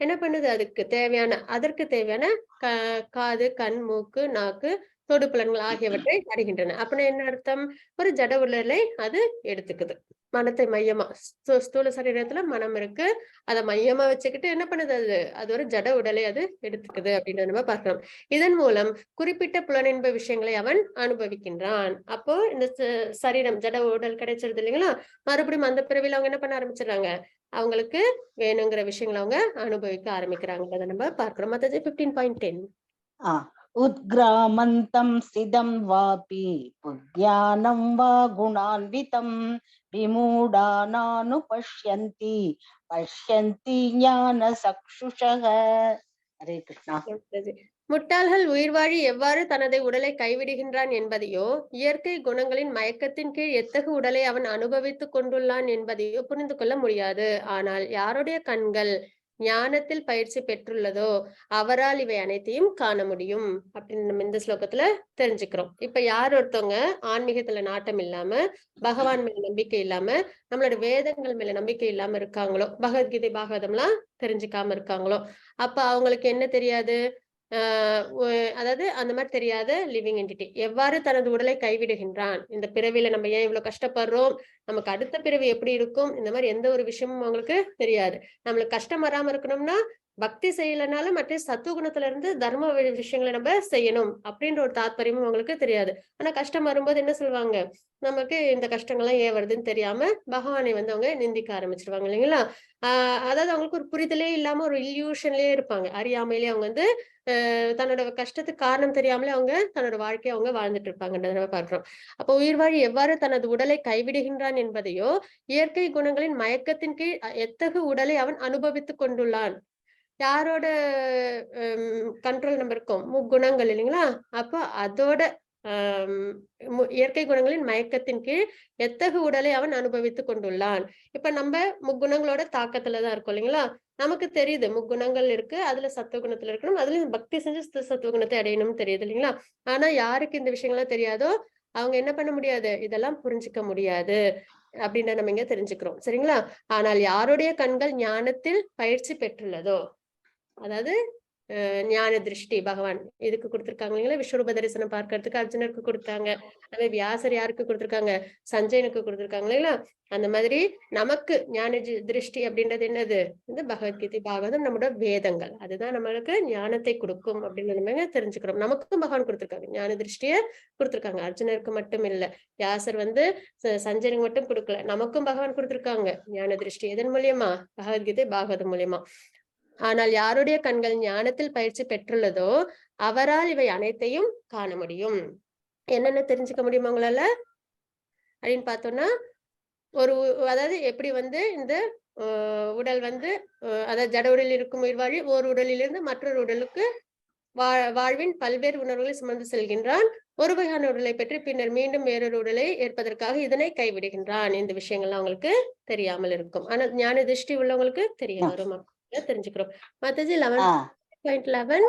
என்ன பண்ணுது அதற்கு தேவையான காது, கண், மூக்கு, நாக்கு, தொடுப்புலன்கள் ஆகியவற்றை அடைகின்றன. அப்படின்னா என்ன அர்த்தம்? ஒரு ஜட உடலை அது எடுத்துக்குது. மனத்தை மையமா ஸ்தூல சரீரத்துல மனம் இருக்கு. அதை மையமா வச்சுக்கிட்டு என்ன பண்ணுது அது ஒரு ஜட உடலை அது எடுத்துக்குது அப்படின்னு நம்ம பார்க்கிறோம். இதன் மூலம் குறிப்பிட்ட புலனின்ப விஷயங்களை அவன் அனுபவிக்கின்றான். அப்போ இந்த சரீரம் ஜட உடல் கிடைச்சிருது இல்லைங்களா? மறுபடியும் அந்த பிறவில அவங்க என்ன பண்ண ஆரம்பிச்சிடுறாங்க? அவங்களுக்கு வேணுங்கிற விஷயங்களை அவங்க அனுபவிக்க ஆரம்பிக்கிறாங்க. நம்ம பார்க்கிறோம். மத்தது 15.10. உத்கிராமந்தம் ஸ்திதம் வாபி புத்யானம் வா குணான்விதம் விமூடானானு பஷ்யந்தி பஷ்யந்தி ஞான சக்ஷுஷக. ஹரே கிருஷ்ணா. முட்டாள்கள் உயிர் வாழி எவ்வாறு தனது உடலை கைவிடுகின்றான் என்பதையோ, இயற்கை குணங்களின் மயக்கத்தின் கீழ் எத்தகு உடலை அவன் அனுபவித்துக் கொண்டுள்ளான் என்பதையோ புரிந்து கொள்ள முடியாது. ஆனால் யாருடைய கண்கள் ஞானத்தில் பயிற்சி பெற்றுள்ளதோ அவரால் இவை அனைத்தையும் காண முடியும் அப்படின்னு நம்ம இந்த ஸ்லோகத்துல தெரிஞ்சுக்கிறோம். இப்ப யார் ஒருத்தவங்க ஆன்மீகத்துல நாட்டம் இல்லாம, பகவான் மேல நம்பிக்கை இல்லாம, நம்மளோட வேதங்கள் மேல நம்பிக்கை இல்லாம இருக்காங்களோ, பகவத்கீதை பாகவதம் எல்லாம் தெரிஞ்சுக்காம இருக்காங்களோ, அப்ப அவங்களுக்கு என்ன தெரியாது? அதாவது அந்த மாதிரி தெரியாத லிவிங் என்டிட்டி எவ்வாறு தனது உடலை கைவிடுகின்றான், இந்த பிறவியில நம்ம ஏன் இவ்வளவு கஷ்டப்படுறோம், நமக்கு அடுத்த பிறவி எப்படி இருக்கும், இந்த மாதிரி எந்த ஒரு விஷயமும் அவங்களுக்கு தெரியாது. நம்மளுக்கு கஷ்டம் வராம இருக்கணும்னா பக்தி செய்யலனாலும் மற்ற சத்துவகுணத்துல இருந்து தர்ம விஷயங்களை நம்ம செய்யணும் அப்படின்ற ஒரு தாத்பரியமும் அவங்களுக்கு தெரியாது. ஆனா கஷ்டம் வரும்போது என்ன சொல்லுவாங்க? நமக்கு இந்த கஷ்டங்கள்லாம் ஏன் வருதுன்னு தெரியாம பகவானை அவங்க நிந்திக்க ஆரம்பிச்சிருவாங்க இல்லைங்களா? அதாவது அவங்களுக்கு ஒரு புரிதலே இல்லாம ஒரு இல்யூஷன்லயே இருப்பாங்க. அறியாமையிலேயே அவங்க தன்னோட கஷ்டத்துக்கு காரணம் தெரியாமலே அவங்க தன்னோட வாழ்க்கையை அவங்க வாழ்ந்துட்டு இருப்பாங்கன்றத நம்ம பார்க்கிறோம். அப்போ உயிர்வாழி எவ்வாறு தனது உடலை கைவிடுகின்றான் என்பதையோ, இயற்கை குணங்களின் மயக்கத்தின் கீழ் எத்தகு உடலை அவன் அனுபவித்துக் கொண்டுள்ளான். யாரோட கண்ட்ரோல் நம்ம இருக்கோம்? முக்குணங்கள் இல்லைங்களா? அப்போ அதோட இயற்கை குணங்களின் மயக்கத்தின் கீழ் எத்தகு உடலை அவன் அனுபவித்துக் கொண்டுள்ளான். இப்ப நம்ம முக்குணங்களோட தாக்கத்துலதான் இருக்கோம் இல்லைங்களா? நமக்கு தெரியுது முக்குணங்கள் இருக்கு, அதுல சத்துவகுணத்துல இருக்கணும், அதுல பக்தி செஞ்சு சத்துவகுணத்தை அடையணும்னு தெரியுது இல்லைங்களா? ஆனா யாருக்கு இந்த விஷயங்கள்லாம் தெரியாதோ அவங்க என்ன பண்ண முடியாது? இதெல்லாம் புரிஞ்சுக்க முடியாது அப்படின்ற நம்ம இங்க தெரிஞ்சுக்கிறோம். சரிங்களா? ஆனால் யாருடைய கண்கள் ஞானத்தில் பயிற்சி பெற்றுள்ளதோ, அதாவது ஞான திருஷ்டி பகவான் இதுக்கு கொடுத்திருக்காங்க இல்லைங்களா? விஸ்வரூப தரிசனம் பார்க்கறதுக்கு அர்ஜுனருக்கு கொடுத்தாங்க. அதே வியாசர் யாருக்கு கொடுத்திருக்காங்க? சஞ்சயனுக்கு கொடுத்திருக்காங்க இல்லைங்களா? அந்த மாதிரி நமக்கு ஞான திருஷ்டி அப்படின்றது என்னது? இந்த பகவத்கீதை பாகவதம் நம்மளோட வேதங்கள் அதுதான் நம்மளுக்கு ஞானத்தை கொடுக்கும் அப்படின்னு நம்ம தெரிஞ்சுக்கிறோம். நமக்கும் பகவான் கொடுத்திருக்காங்க, ஞான திருஷ்டிய கொடுத்திருக்காங்க. அர்ஜுனருக்கு மட்டும் இல்ல, வியாசர் சஞ்சயனுக்கு மட்டும் கொடுக்கல, நமக்கும் பகவான் கொடுத்திருக்காங்க ஞான திருஷ்டி. எதன் மூலியமா? பகவத்கீதை பாகவதம் மூலியமா. ஆனால் யாருடைய கண்கள் ஞானத்தில் பயிற்சி பெற்றுள்ளதோ அவரால் இவை அனைத்தையும் காண முடியும். என்னென்ன தெரிஞ்சுக்க முடியும் உங்களால அப்படின்னு பார்த்தோம்னா, அதாவது எப்படி இந்த உடல் அதாவது ஜட உடலில் இருக்கும் உயிர்வாழி ஓர் உடலிலிருந்து மற்றொரு உடலுக்கு வாழ்வின் பல்வேறு உணர்வுகளை சுமந்து செல்கின்றான். ஒரு வகையான உடலை பெற்று பின்னர் மீண்டும் வேறொரு உடலை ஏற்பதற்காக இதனை கைவிடுகின்றான். இந்த விஷயங்கள்லாம் அவங்களுக்கு தெரியாமல் இருக்கும். ஆனா ஞான திருஷ்டி உள்ளவங்களுக்கு தெரிய வரும். தெரிஞ்சுக்கிறோம். மத்தது 11.11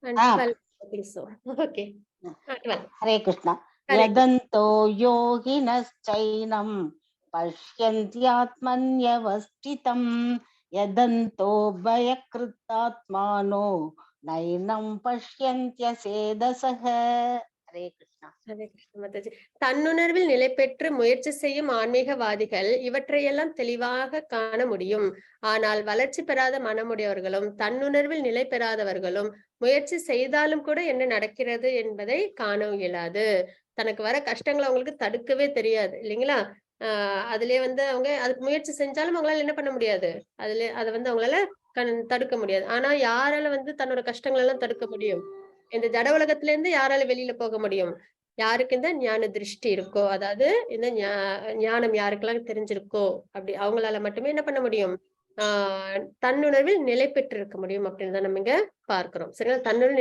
and 12. Okay. 12. ஹரே கிருஷ்ணா. யதந்தோ யோகினச்சைனம் பஷ்யந்த்யாத்மன்யவஸ்திதம் யதந்தோ பயக்ருத்தாத்மானோ நைனம் பஷ்யந்த்யசேதசஹ. ஹரே கிருஷ்ணா. கிருஷ்ணா. ஹரே கிருஷ்ண மாதாஜி. தன்னுணர்வில் நிலை பெற்று முயற்சி செய்யும் ஆன்மீகவாதிகள் இவற்றையெல்லாம் தெளிவாக காண முடியும். ஆனால் வளர்ச்சி பெறாத மனமுடையவர்களும் தன்னுணர்வில் நிலை பெறாதவர்களும் முயற்சி செய்தாலும் கூட என்ன நடக்கிறது என்பதை காண இயலாது. தனக்கு வர கஷ்டங்களை அவங்களுக்கு தடுக்கவே தெரியாது இல்லைங்களா? அதுலயே அவங்க அதுக்கு முயற்சி செஞ்சாலும் அவங்களால என்ன பண்ண முடியாது. அதை அவங்களால தடுக்க முடியாது. ஆனா யாரால தன்னோட கஷ்டங்கள் எல்லாம் தடுக்க முடியும்? இந்த ஜட உலகத்துல இருந்து யாரால வெளியில போக முடியும்? யாருக்கு இந்த ஞான திருஷ்டி இருக்கோ, அதாவது இந்த ஞானம் யாருக்கெல்லாம் தெரிஞ்சிருக்கோ அப்படி அவங்களால மட்டுமே என்ன பண்ண முடியும்? தன்னுணர்வில் நிலை பெற்று இருக்க முடியும் அப்படின்னு தான் நம்ம இங்க பார்க்கிறோம். சரிங்களா? தன்னுணர்வு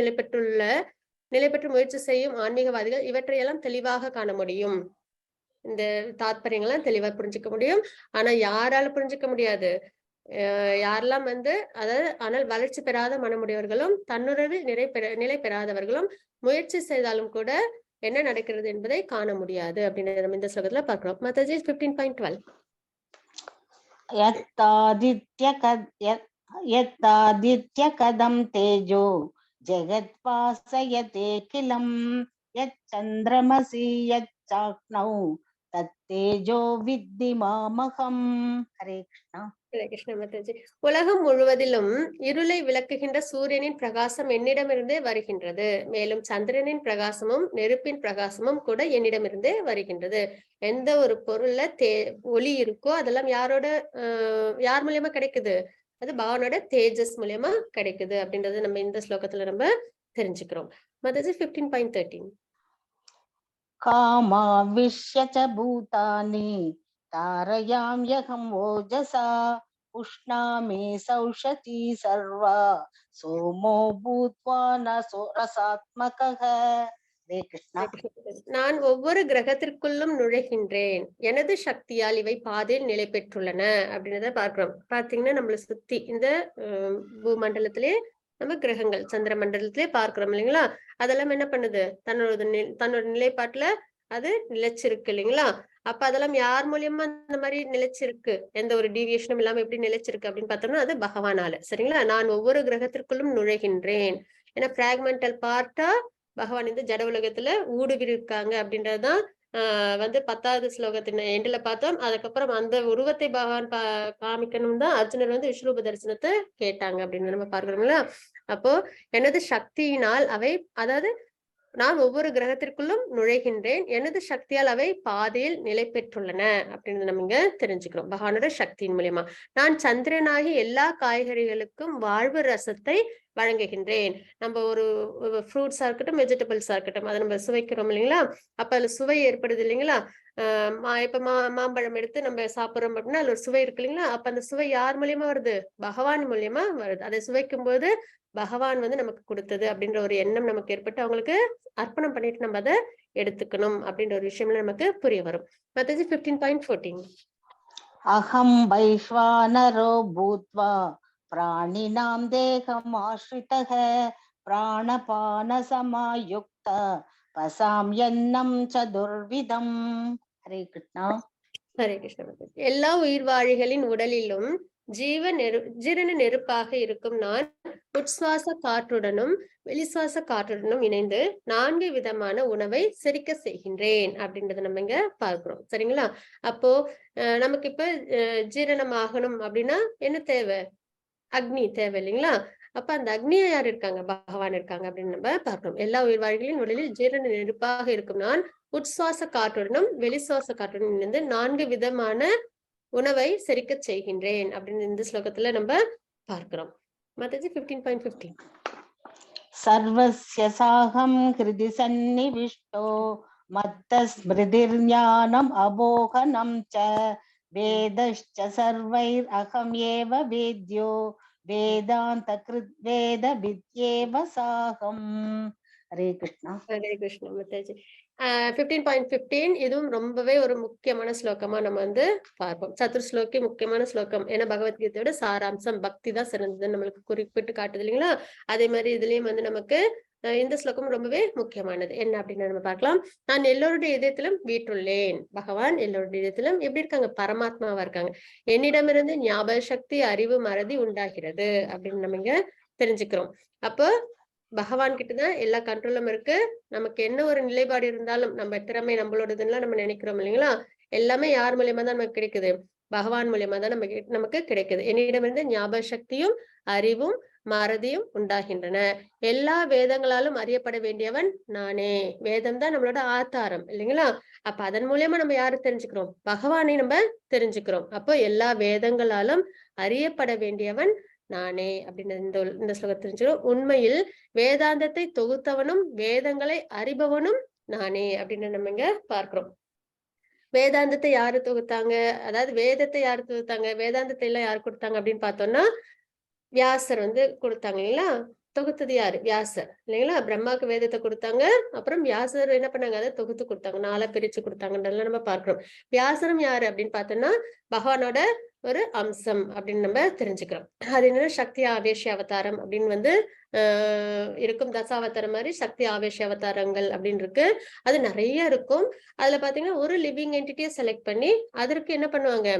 நிலை பெற்று முயற்சி செய்யும் ஆன்மீகவாதிகள் இவற்றையெல்லாம் தெளிவாக காண முடியும். இந்த தாத்பரியங்கள்லாம் தெளிவா புரிஞ்சுக்க முடியும். ஆனா யாரால புரிஞ்சுக்க முடியாது? யாரெல்லாம் அதாவது ஆனால் வளர்ச்சி பெறாத மனமுடையவர்களும் தன்னுணர்வில் நிலை பெறாதவர்களும் முயற்சி செய்தாலும் கூட என்ன நடக்கிறது என்பதை காண முடியாது அப்படின்னு நம்ம இந்த ஸ்லோகத்துல பார்க்கிறோம். மாதாஜி 15.12. यत्तादित्य कदम तेजो जगत्पासयते किलं यच्चन्द्रमसि यच्चाग्नौ तत्तेजो विद्धि मामहम्. हरे कृष्णा. ஹரே கிருஷ்ண மாதாஜி. உலகம் முழுவதிலும் இருளை விளக்குகின்ற சூரியனின் பிரகாசம் என்னிடமிருந்தே வருகின்றது. மேலும் சந்திரனின் பிரகாசமும் நெருப்பின் பிரகாசமும் கூட என்னிடமிருந்தே வருகின்றது. எந்த ஒரு பொருள்ல ஒளி இருக்கோ அதெல்லாம் யார் மூலியமா கிடைக்குது? அது பகவானோட தேஜஸ் மூலியமா கிடைக்குது அப்படின்றது நம்ம இந்த ஸ்லோகத்துல நம்ம தெரிஞ்சுக்கிறோம். மாதாஜி 15.13. कामाविश्य च भूतानि तारयाम्यहं ओजसा उष्णामि सौषती सर्वा सोमो भूत्वा न रसात्मकः. हरे कृष्णा. நான் ஒவ்வொரு கிரகத்திற்குள்ளும் நுழைகின்றேன். எனது சக்தியால் இவை பாதையில் நிலை பெற்றுள்ளன அப்படின்றத பார்க்கிறோம். பாத்தீங்கன்னா நம்மளை சுத்தி இந்த பூமண்டலத்திலே நம்ம கிரகங்கள் சந்திர மண்டலத்திலே பார்க்கிறோம் இல்லைங்களா? அதெல்லாம் என்ன பண்ணுது? தன்னோட நிலைப்பாட்டுல அது நிலைச்சிருக்கு இல்லைங்களா? அப்ப அதெல்லாம் யார் மூலியமா அந்த மாதிரி நிலைச்சிருக்கு? எந்த ஒரு டீவியேஷனும் இல்லாம எப்படி நிலைச்சிருக்கு அப்படின்னு பார்த்தோம்னா அது பகவானால. சரிங்களா? நான் ஒவ்வொரு கிரகத்திற்குள்ளும் நுழைகின்றேன். ஏன்னா பிராக்மெண்டல் பார்ட்டா பகவான் இந்த ஜட உலகத்துல ஊடுருவிருக்காங்க அப்படின்றதுதான் 10வது ஸ்லோகத்தின் எண்டுல பார்த்தோம். அதுக்கப்புறம் அந்த உருவத்தை பகவான் காமிக்கணும் தான் அர்ஜுனர் விஸ்வரூப தரிசனத்தை கேட்டாங்க அப்படின்னு நம்ம பார்க்கிறோம்ல. அப்போ எனது சக்தியினால் அவை, அதாவது நான் ஒவ்வொரு கிரகத்திற்குள்ளும் நுழைகின்றேன். எனது சக்தியால் அவை பாதையில் நிலை பெற்றுள்ளன அப்படின்னு நம்ம இங்க தெரிஞ்சுக்கிறோம். பகவானோட சக்தியின் மூலியமா நான் சந்திரனாகி எல்லா காய்கறிகளுக்கும் வாழ்வு ரசத்தை வழங்குகின்றேன். நம்ம ஒரு ஃப்ரூட்ஸா இருக்கட்டும், வெஜிடபிள்ஸா இருக்கட்டும், அதை நம்ம சுவைக்கிறோம் இல்லைங்களா? அப்ப அதுல சுவை ஏற்படுது இல்லைங்களா? இப்ப மாம்பழம் எடுத்து நம்ம சாப்பிடுறோம் அப்படின்னா அதுல ஒரு சுவை இருக்கு இல்லைங்களா? அப்ப அந்த சுவை யார் மூலியமா வருது? பகவான் மூலியமா வருது. அதை சுவைக்கும் போது பகவான் நமக்கு கொடுத்தது அப்படின்ற ஒரு எண்ணம் நமக்கு ஏற்பட்டு அவங்களுக்கு அர்ப்பணம் பண்ணிட்டு நம்ம அதை எடுத்துக்கணும் அப்படின்ற ஒரு விஷயம்ல நமக்கு புரிய வரும். மாதாஜி 15.14. அகம் வைஸ்வானரோ பூத்வா பிராணினாம் தேகம் ஆஸ்ரிதः பிராணபான சமாயுக்த பசாம்யன்னம் சதுர்விதம். ஹரே கிருஷ்ணா. ஹரே கிருஷ்ணா. எல்லா உயிர்வாழிகளின் உடலிலும் ஜீரண நெருப்பாக இருக்கும் நான் உட்சுவாச காற்றுடனும் வெளிசுவாச காற்றுடனும் இணைந்து 4 விதமான உணவை செரிக்க செய்கின்றேன் அப்படின்றத நம்ம இங்க பார்க்கிறோம். சரிங்களா? அப்போ நமக்கு இப்ப ஜீரணம் ஆகணும் அப்படின்னா என்ன தேவை? அக்னி தேவை இல்லைங்களா? அப்ப அந்த அக்னியா யார் இருக்காங்க? பகவான் இருக்காங்க அப்படின்னு நம்ம பார்க்கணும். எல்லா உயிர்வாழிகளின் உடலில் ஜீரண நெருப்பாக இருக்கும் நான் உட்சுவாச காற்றுடனும் வெளிசுவாச காற்றுடனும் இணைந்து 4 விதமான உணவை செரிக்க செய்கின்றேன் அப்படின்னு இந்த ஸ்லோகத்துல நம்ம பார்க்கிறோம். மாதாஜி 15.15. சர்வஸ்ய சாகம் ஹிருதி சன்னிவிஷ்டோ மத்த ஸ்மிருதிர் ஞானம் அபோகனம் ச வேதஸ்ச சர்வைர் அகம் ஏவ வேத்யோ வேதாந்த கிருத் வேத வித்யேவ சாகம். ஹரே கிருஷ்ணா. ஹரே கிருஷ்ணா மாதாஜி. 15.15 இதுவும் ரொம்பவே ஒரு முக்கியமான ஸ்லோகமா நம்ம பார்ப்போம். சதுர்ஸ்லோகி முக்கியமான ஸ்லோகம். ஏன்னா பகவத்கீதையோட சாராம்சம் பக்தி தான் சிறந்ததுன்னு நம்மளுக்கு குறிப்பிட்டு காட்டுது இல்லைங்களா? அதே மாதிரி இதுலயும் நமக்கு இந்த ஸ்லோகம் ரொம்பவே முக்கியமானது. என்ன அப்படின்னு நம்ம பார்க்கலாம். நான் எல்லோருடைய இதயத்திலும் வீற்றுள்ளேன். பகவான் எல்லோருடைய இதயத்திலும் எப்படி இருக்காங்க? பரமாத்மாவா இருக்காங்க. என்னிடமிருந்து ஞாபக சக்தி அறிவு மறதி உண்டாகிறது அப்படின்னு நம்ம இங்க தெரிஞ்சுக்கிறோம். அப்போ பகவான் கிட்டதான் எல்லா கண்ட்ரோலும் இருக்கு. நமக்கு என்ன ஒரு நிலைப்பாடு இருந்தாலும் நம்ம திறமை நம்மளோடதுலாம் நம்ம நினைக்கிறோம் இல்லைங்களா? எல்லாமே யார் மூலியமா தான் நமக்கு கிடைக்குது? பகவான் மூலியமா தான் நமக்கு கிடைக்குது. என்னிடமிருந்து ஞாபக சக்தியும் அறிவும் மறதியும் உண்டாகின்றன. எல்லா வேதங்களாலும் அறியப்பட வேண்டியவன் நானே. வேதம் தான் நம்மளோட ஆதாரம் இல்லைங்களா? அப்ப அதன் மூலியமா நம்ம யாரு தெரிஞ்சுக்கிறோம்? பகவானை நம்ம தெரிஞ்சுக்கிறோம். அப்போ எல்லா வேதங்களாலும் அறியப்பட வேண்டியவன் நானே அப்படின்னு இந்த ஸ்லோகம் தெரிஞ்சுக்கிறோம். உண்மையில் வேதாந்தத்தை தொகுத்தவனும் வேதங்களை அறிபவனும் நானே அப்படின்னு நம்ம இங்க பார்க்கிறோம். வேதாந்தத்தை யாரு தொகுத்தாங்க? அதாவது வேதத்தை யாரு தொகுத்தாங்க? வேதாந்தத்தை எல்லாம் யாரு கொடுத்தாங்க அப்படின்னு பார்த்தோம்னா வியாசர் கொடுத்தாங்க இல்லைங்களா? தொகுத்தது யாரு? வியாசர் இல்லைங்களா? பிரம்மாவுக்கு வேதத்தை கொடுத்தாங்க. அப்புறம் வியாசர் என்ன பண்ணாங்க? அதை தொகுத்து கொடுத்தாங்க. 4 பிரிச்சு கொடுத்தாங்கன்றதெல்லாம் நம்ம பார்க்கிறோம். வியாசரும் யாரு அப்படின்னு பார்த்தோம்னா பகவானோட ஒரு அம்சம் அப்படின்னு நம்ம தெரிஞ்சுக்கிறோம். அது என்னன்னா சக்தி ஆவேஷ அவதாரம் அப்படின்னு இருக்கும். தசாவதாரம் மாதிரி சக்தி ஆவேஷ அவதாரங்கள் அப்படின்னு இருக்கு. அது நிறைய இருக்கும். அதுல பாத்தீங்கன்னா ஒரு லிவிங் என்டிட்டியை செலக்ட் பண்ணி அதற்கு என்ன பண்ணுவாங்க?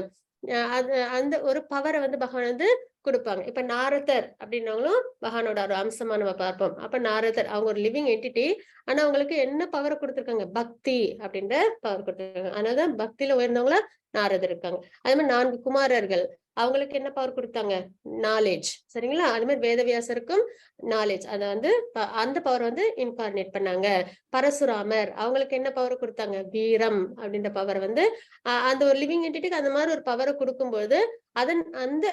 அந்த ஒரு பவரை பகவான் கொடுப்பாங்க. இப்ப நாரதர் அப்படின்னவங்களும் பகவானோட ஒரு அம்சமா நம்ம பார்ப்போம். அப்ப நாரதர் அவங்க ஒரு லிவிங் என்டிட்டி. ஆனா அவங்களுக்கு என்ன பவர் கொடுத்திருக்காங்க? பக்தி அப்படின்ற பவர் கொடுத்திருக்காங்க. அதனாலதான் பக்தியில உயர்ந்தவங்களா நாரதர் இருக்காங்க. அதே மாதிரி 4 குமாரர்கள் அவங்களுக்கு என்ன பவர் கொடுத்தாங்க? நாலேஜ். சரிங்களா? அது மாதிரி வேதவியாசருக்கும் நாலேஜ் அத அந்த பவர் இன்கார்னேட் பண்ணாங்க. பரசுராமர் அவங்களுக்கு என்ன பவர் கொடுத்தாங்க? வீரம் அப்படின்ற பவர் அந்த ஒரு லிவிங் என்டிட்டிக்கு அந்த மாதிரி ஒரு பவரை கொடுக்கும்போது அந்த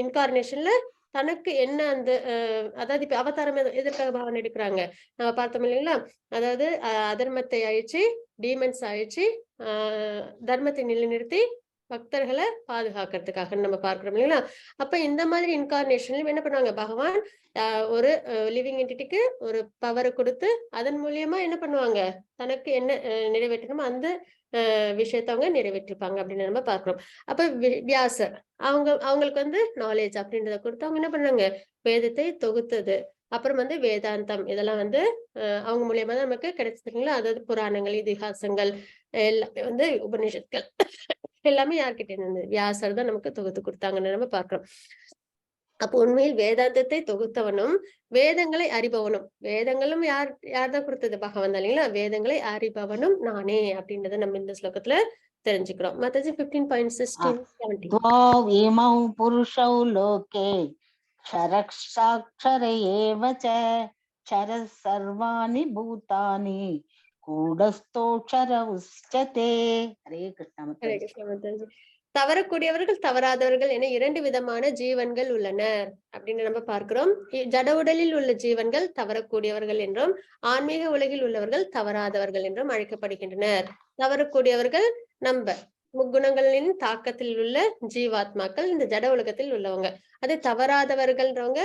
இன்கார்னேஷன்ல தனக்கு என்ன அதாவது இப்ப அவதாரம் எதற்காக பகவான் எடுக்கிறாங்க நம்ம பார்த்தோம் இல்லைங்களா? அதாவது அதர்மத்தை அழிச்சு டீமன்ஸ் அழிச்சு தர்மத்தை நிலைநிறுத்தி பக்தர்களை பாதுகாக்கிறதுக்காக நம்ம பார்க்கிறோம் இல்லைங்களா? அப்ப இந்த மாதிரி இன்கார்னேஷன்ல என்ன பண்ணுவாங்க? பகவான் ஒரு லிவிங் என்டிட்டிக்கு ஒரு பவரை கொடுத்து அதன் மூலியமா என்ன பண்ணுவாங்க? தனக்கு என்ன நிறைவேற்றணுமோ அந்த விஷயத்த அவங்க நிறைவேற்றிருப்பாங்க அப்படின்னு நம்ம பார்க்கிறோம். அப்ப வியாசர் அவங்களுக்கு நாலேஜ் அப்படின்றத கொடுத்து அவங்க என்ன பண்ணாங்க? வேதத்தை தொகுத்தது. அப்புறம் வேதாந்தம் இதெல்லாம் அவங்க மூலியமா தான் நமக்கு கிடைச்சிருக்கீங்களா? அதாவது புராணங்கள் இதிகாசங்கள் எல்லாமே உபநிஷத்கள் எல்லாமே யார்கிட்ட இருந்து? வியாசர் தான் நமக்கு தொகுத்து கொடுத்தாங்கன்னு நம்ம பார்க்கிறோம். அப்போ உண்மையில் வேதாந்தத்தை தொகுத்தவனும் வேதங்களை அறிபவனும் வேதங்களும் யார்தான் கொடுத்தது? பகவான் தான் இல்லைங்களா? வேதங்களை அறிபவனும் நானே அப்படின்றத நம்ம இந்த ஸ்லோகத்துல தெரிஞ்சுக்கிறோம். மத்தது 15.16 புருஷௌ லோகே க்ஷரக்ஷாக்ஷர ஏவ ச க்ஷர சர்வாணி பூதானி கூடஸ்தோக்ஷர உச்யதே. ஹரே கிருஷ்ணா. தவறக்கூடியவர்கள் தவறாதவர்கள் என 2 விதமான ஜீவன்கள் உள்ளனர் அப்படின்னு நம்ம பார்க்கிறோம். ஜட உடலில் உள்ள ஜீவன்கள் தவறக்கூடியவர்கள் என்றும் ஆன்மீக உலகில் உள்ளவர்கள் தவறாதவர்கள் என்றும் அழைக்கப்படுகின்றனர். தவறக்கூடியவர்கள் நம்ம முக்குணங்களின் தாக்கத்தில் உள்ள ஜீவாத்மாக்கள், இந்த ஜட உலகத்தில் உள்ளவங்க. அது தவறாதவர்கள்ன்றவங்க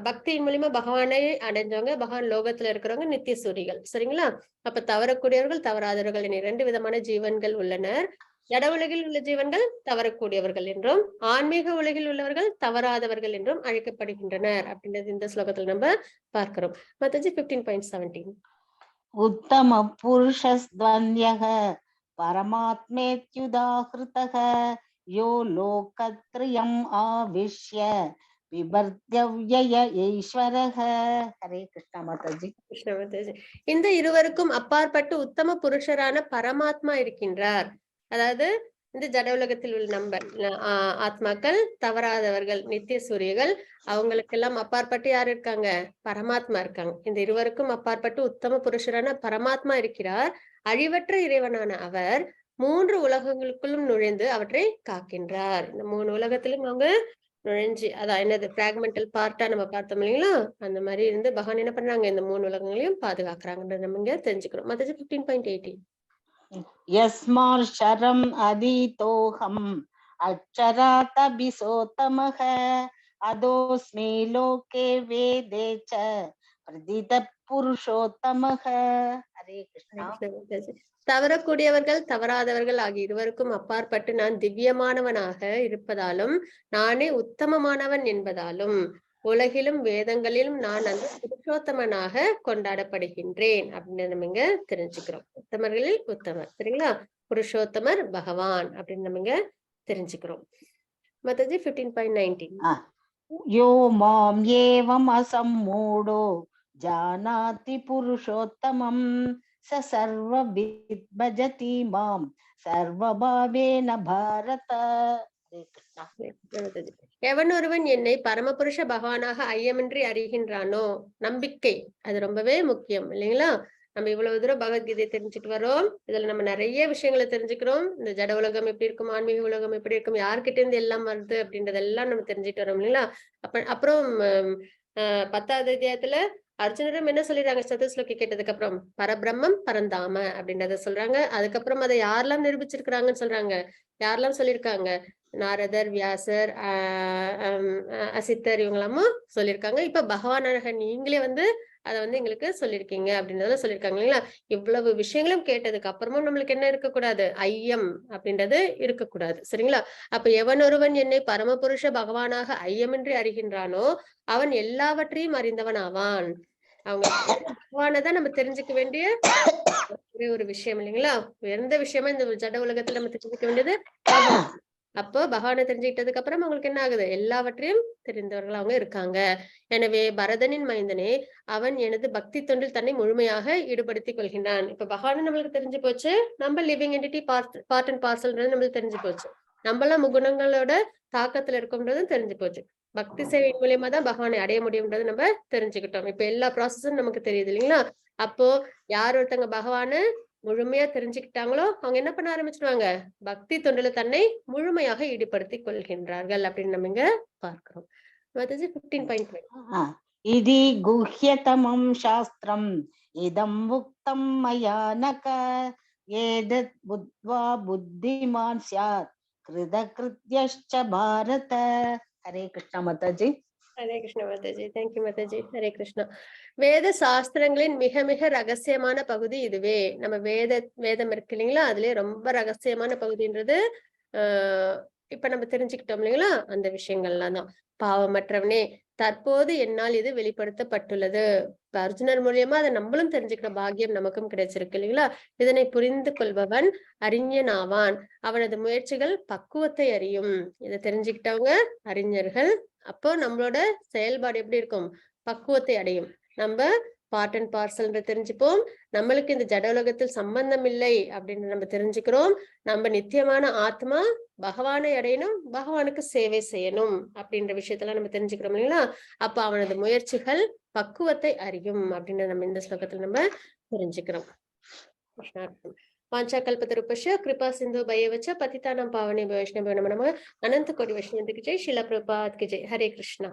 பக்தியின் மூலியமா பகவானை அடைஞ்சவங்க, பகவான் லோகத்துல இருக்கிறவங்க நித்திய சூரிகள். சரிங்களா? அப்ப தவறக்கூடியவர்கள் தவறாதவர்கள் என 2 விதமான ஜீவன்கள் உள்ளனர். ஜட உலகில் உள்ள ஜீவன்கள் தவறக்கூடியவர்கள் என்றும் ஆன்மீக உலகில் உள்ளவர்கள் தவறாதவர்கள் என்றும் அழைக்கப்படுகின்றனர் அப்படின்றது இந்த ஸ்லோகத்தில் நம்ம பார்க்கிறோம். மத்தது 15.17 உத்தம புருஷஸ்த்வன்யக பரமாத்மேத்யுதாஹ்ருதக யோ லோகத்ரயம் ஆவிஷ்ய விபர்த்யவ்யய ஈஸ்வரஹ. ஹரே கிருஷ்ணா மாதாஜி. கிருஷ்ண மாதாஜி. இந்த இருவருக்கும் அப்பாற்பட்டு உத்தம புருஷரான பரமாத்மா இருக்கின்றார். அதாவது இந்த ஜட உலகத்தில் உள்ள நம்ம ஆத்மாக்கள் தவறாதவர்கள் நித்திய சூரியர்கள் அவங்களுக்கெல்லாம் அப்பாற்பட்டு யார் இருக்காங்க? பரமாத்மா இருக்காங்க. இந்த இருவருக்கும் அப்பாற்பட்டு உத்தம புருஷரான பரமாத்மா இருக்கிறார். அழிவற்ற இறைவனான அவர் 3 உலகங்களுக்குள்ளும் நுழைந்து அவற்றை காக்கின்றார். இந்த 3 உலகத்திலும் அவங்க நுழைஞ்சு அதான் என்னது பிராக்மெண்டல் பார்ட்டா நம்ம பார்த்தோம் இல்லைங்களா? அந்த மாதிரி பகவான் என்ன பண்றாங்க? இந்த 3 உலகங்களையும் பாதுகாக்கிறாங்கன்றது நம்ம இங்க தெரிஞ்சுக்கிறோம். மத்தது 15.18 யஸ்மார்ஷரம் அதீதோஹம் அக்ஷராத் அபிசோத்தமஹ அதோஸ்மி லோகே வேதே ச பிரதித புருஷோத்தமஹ. ஹரே கிருஷ்ணா. தவறக்கூடியவர்கள் தவறாதவர்கள் ஆகிய இருவருக்கும் அப்பாற்பட்டு நான் திவ்யமானவனாக இருப்பதாலும் நானே உத்தமமானவன் என்பதாலும் உலகிலும் வேதங்களிலும் நான் அந்த புருஷோத்தமனாக கொண்டாடப்படுகின்றேன் அப்படின்னு நம்ம இங்க தெரிஞ்சுக்கிறோம். உத்தமர்களில் உத்தமர். சரிங்களா? புருஷோத்தமர் பகவான் அப்படின்னு நம்ம இங்க தெரிஞ்சுக்கிறோம். மத்தது 15.19 यो माम एवम् असम्मूढो जानाति पुरुषोत्तमं स सर्वविद् भजति माम सर्वभावेन भारत. हरे कृष्णा. எவன் ஒருவன் என்னை பரமபுருஷ பகவானாக ஐயமின்றி அறிகின்றானோ, நம்பிக்கை அது ரொம்பவே முக்கியம் இல்லைங்களா? நம்ம இவ்வளவு தூரம் பகவத்கீதை தெரிஞ்சுட்டு வரோம். இதுல நம்ம நிறைய விஷயங்களை தெரிஞ்சுக்கிறோம். இந்த ஜட உலகம் எப்படி இருக்கும், ஆன்மீக உலகம் எப்படி இருக்கும், யார்கிட்ட இருந்து எல்லாம் வருது அப்படின்றதெல்லாம் நம்ம தெரிஞ்சுட்டு வரோம் இல்லைங்களா? அப்புறம் 10வது அத்தியாயத்துல அர்ஜுனரும் என்ன சொல்லிடுறாங்க சதுஸ்லோகி கேட்டதுக்கு அப்புறம், பரபிரம்மம் பரந்தாம அப்படின்றத சொல்றாங்க. அதுக்கப்புறம் அதை யாரெல்லாம் நிரூபிச்சிருக்கிறாங்கன்னு சொல்றாங்க, யாரெல்லாம் சொல்லியிருக்காங்க, நாரதர், வியாசர், அசித்தர் இவங்களாமும் சொல்லியிருக்காங்க. இப்ப பகவானாக நீங்களே வந்து அதை வந்து எங்களுக்கு சொல்லியிருக்கீங்க அப்படின்றத சொல்லியிருக்காங்க இல்லைங்களா? இவ்வளவு விஷயங்களும் கேட்டதுக்கு அப்புறமும் நம்மளுக்கு என்ன இருக்கக்கூடாது, ஐயம் அப்படின்றது இருக்கக்கூடாது. சரிங்களா? அப்ப எவன் ஒருவன் என்னை பரமபுருஷ பகவானாக ஐயமின்றி அறிகின்றானோ அவன் எல்லாவற்றையும் அறிந்தவன் ஆவான். அவங்க பகவானதான் நம்ம தெரிஞ்சுக்க வேண்டிய ஒரே ஒரு விஷயம் இல்லைங்களா? எந்த விஷயமா இந்த ஜட உலகத்துல நம்ம தெரிஞ்சுக்க வேண்டியது அப்போ பகவானை தெரிஞ்சுக்கிட்டதுக்கு அப்புறம் அவங்களுக்கு என்ன ஆகுது, எல்லாவற்றையும் தெரிந்தவர்கள் அவங்க இருக்காங்க. எனவே பரதனின் மைந்தனே, அவன் எனது பக்தி தொண்டில் தன்னை முழுமையாக ஈடுபடுத்திக் கொள்கின்றான். இப்ப பகவான் நம்மளுக்கு தெரிஞ்சு போச்சு, நம்ம லிவிங் என்டிட்டி பார்ட் அண்ட் பார்சல்ன்றது நம்மளுக்கு தெரிஞ்சு போச்சு, நம்மளாம் முகுணங்களோட தாக்கத்துல இருக்கோம்ன்றதும் தெரிஞ்சு போச்சு. பக்தி சேவை மூலியமா தான் பகவானை அடைய முடியும்ன்றது நம்ம தெரிஞ்சுக்கிட்டோம். இப்ப எல்லா ப்ராசஸும் நமக்கு தெரியுது இல்லைங்களா? அப்போ யார் ஒருத்தங்க பகவானை முழுமையா தெரிஞ்சுக்கிட்டாங்களோ அவங்க என்ன பண்ண ஆரம்பிச்சிருவாங்க, பக்தி தொண்டுல தன்னை முழுமையாக ஈடுபடுத்திக் கொள்கின்றார்கள் அப்படின்னு நம்ம இங்க பார்க்கிறோம். 15.1 इति गुह्यतमं शास्त्रम् इदं उक्तं मया नक एतत् बुद्ध्वा बुद्धिमान् स्यात् कृतकृत्यश्च भारत. हरे कृष्णा माताजी. ஹரே கிருஷ்ணா மாதாஜி. தேங்க்யூ மாதாஜி. ஹரே கிருஷ்ணா. வேத சாஸ்திரங்களின் மிக மிக ரகசியமான பகுதி இதுவே. நம்ம வேதம் இருக்கு இல்லைங்களா, அதுலயே ரொம்ப ரகசியமான பகுதின்றது இப்ப நம்ம தெரிஞ்சுக்கிட்டோம் இல்லைங்களா, அந்த விஷயங்கள்லாம் தான். பாவமற்றவனே, தற்போது என்னால் இது வெளிப்படுத்தப்பட்டுள்ளது. அர்ஜுனர் மூலியமா அதை நம்மளும் தெரிஞ்சுக்கிற பாக்கியம் நமக்கும் கிடைச்சிருக்கு இல்லைங்களா? இதனை புரிந்து கொள்பவன் அறிஞன் ஆவான். அவனது முயற்சிகள் பக்குவத்தை அறியும். இதை தெரிஞ்சுக்கிட்டவங்க அறிஞர்கள். அப்போ நம்மளோட செயல்பாடு எப்படி இருக்கும், பக்குவத்தை அடையும். நம்ம பார்ட் அண்ட் பார்சல் தெரிஞ்சுப்போம். நம்மளுக்கு இந்த ஜட உலகத்தில் சம்பந்தம் இல்லை அப்படின்னு நம்ம தெரிஞ்சுக்கிறோம். நம்ம நித்தியமான ஆத்மா பகவானை அடையணும், பகவானுக்கு சேவை செய்யணும் அப்படின்ற விஷயத்தெல்லாம் நம்ம தெரிஞ்சுக்கிறோம் இல்லைங்களா? அப்ப அவனது முயற்சிகள் பக்குவத்தை அறியும் அப்படின்னு நம்ம இந்த ஸ்லோகத்துல நம்ம தெரிஞ்சுக்கிறோம். வாஞ்சா கல்பத்தருபஸ்ய கிருபா சிந்து பயவச்ச பதிதானம் பாவனே வைஷ்ணவ நமः. அனந்த கோடி வைஷ்ணவ கி ஜெய். ஷீல பிரபாத் கி ஜெய். ஹரே கிருஷ்ணா.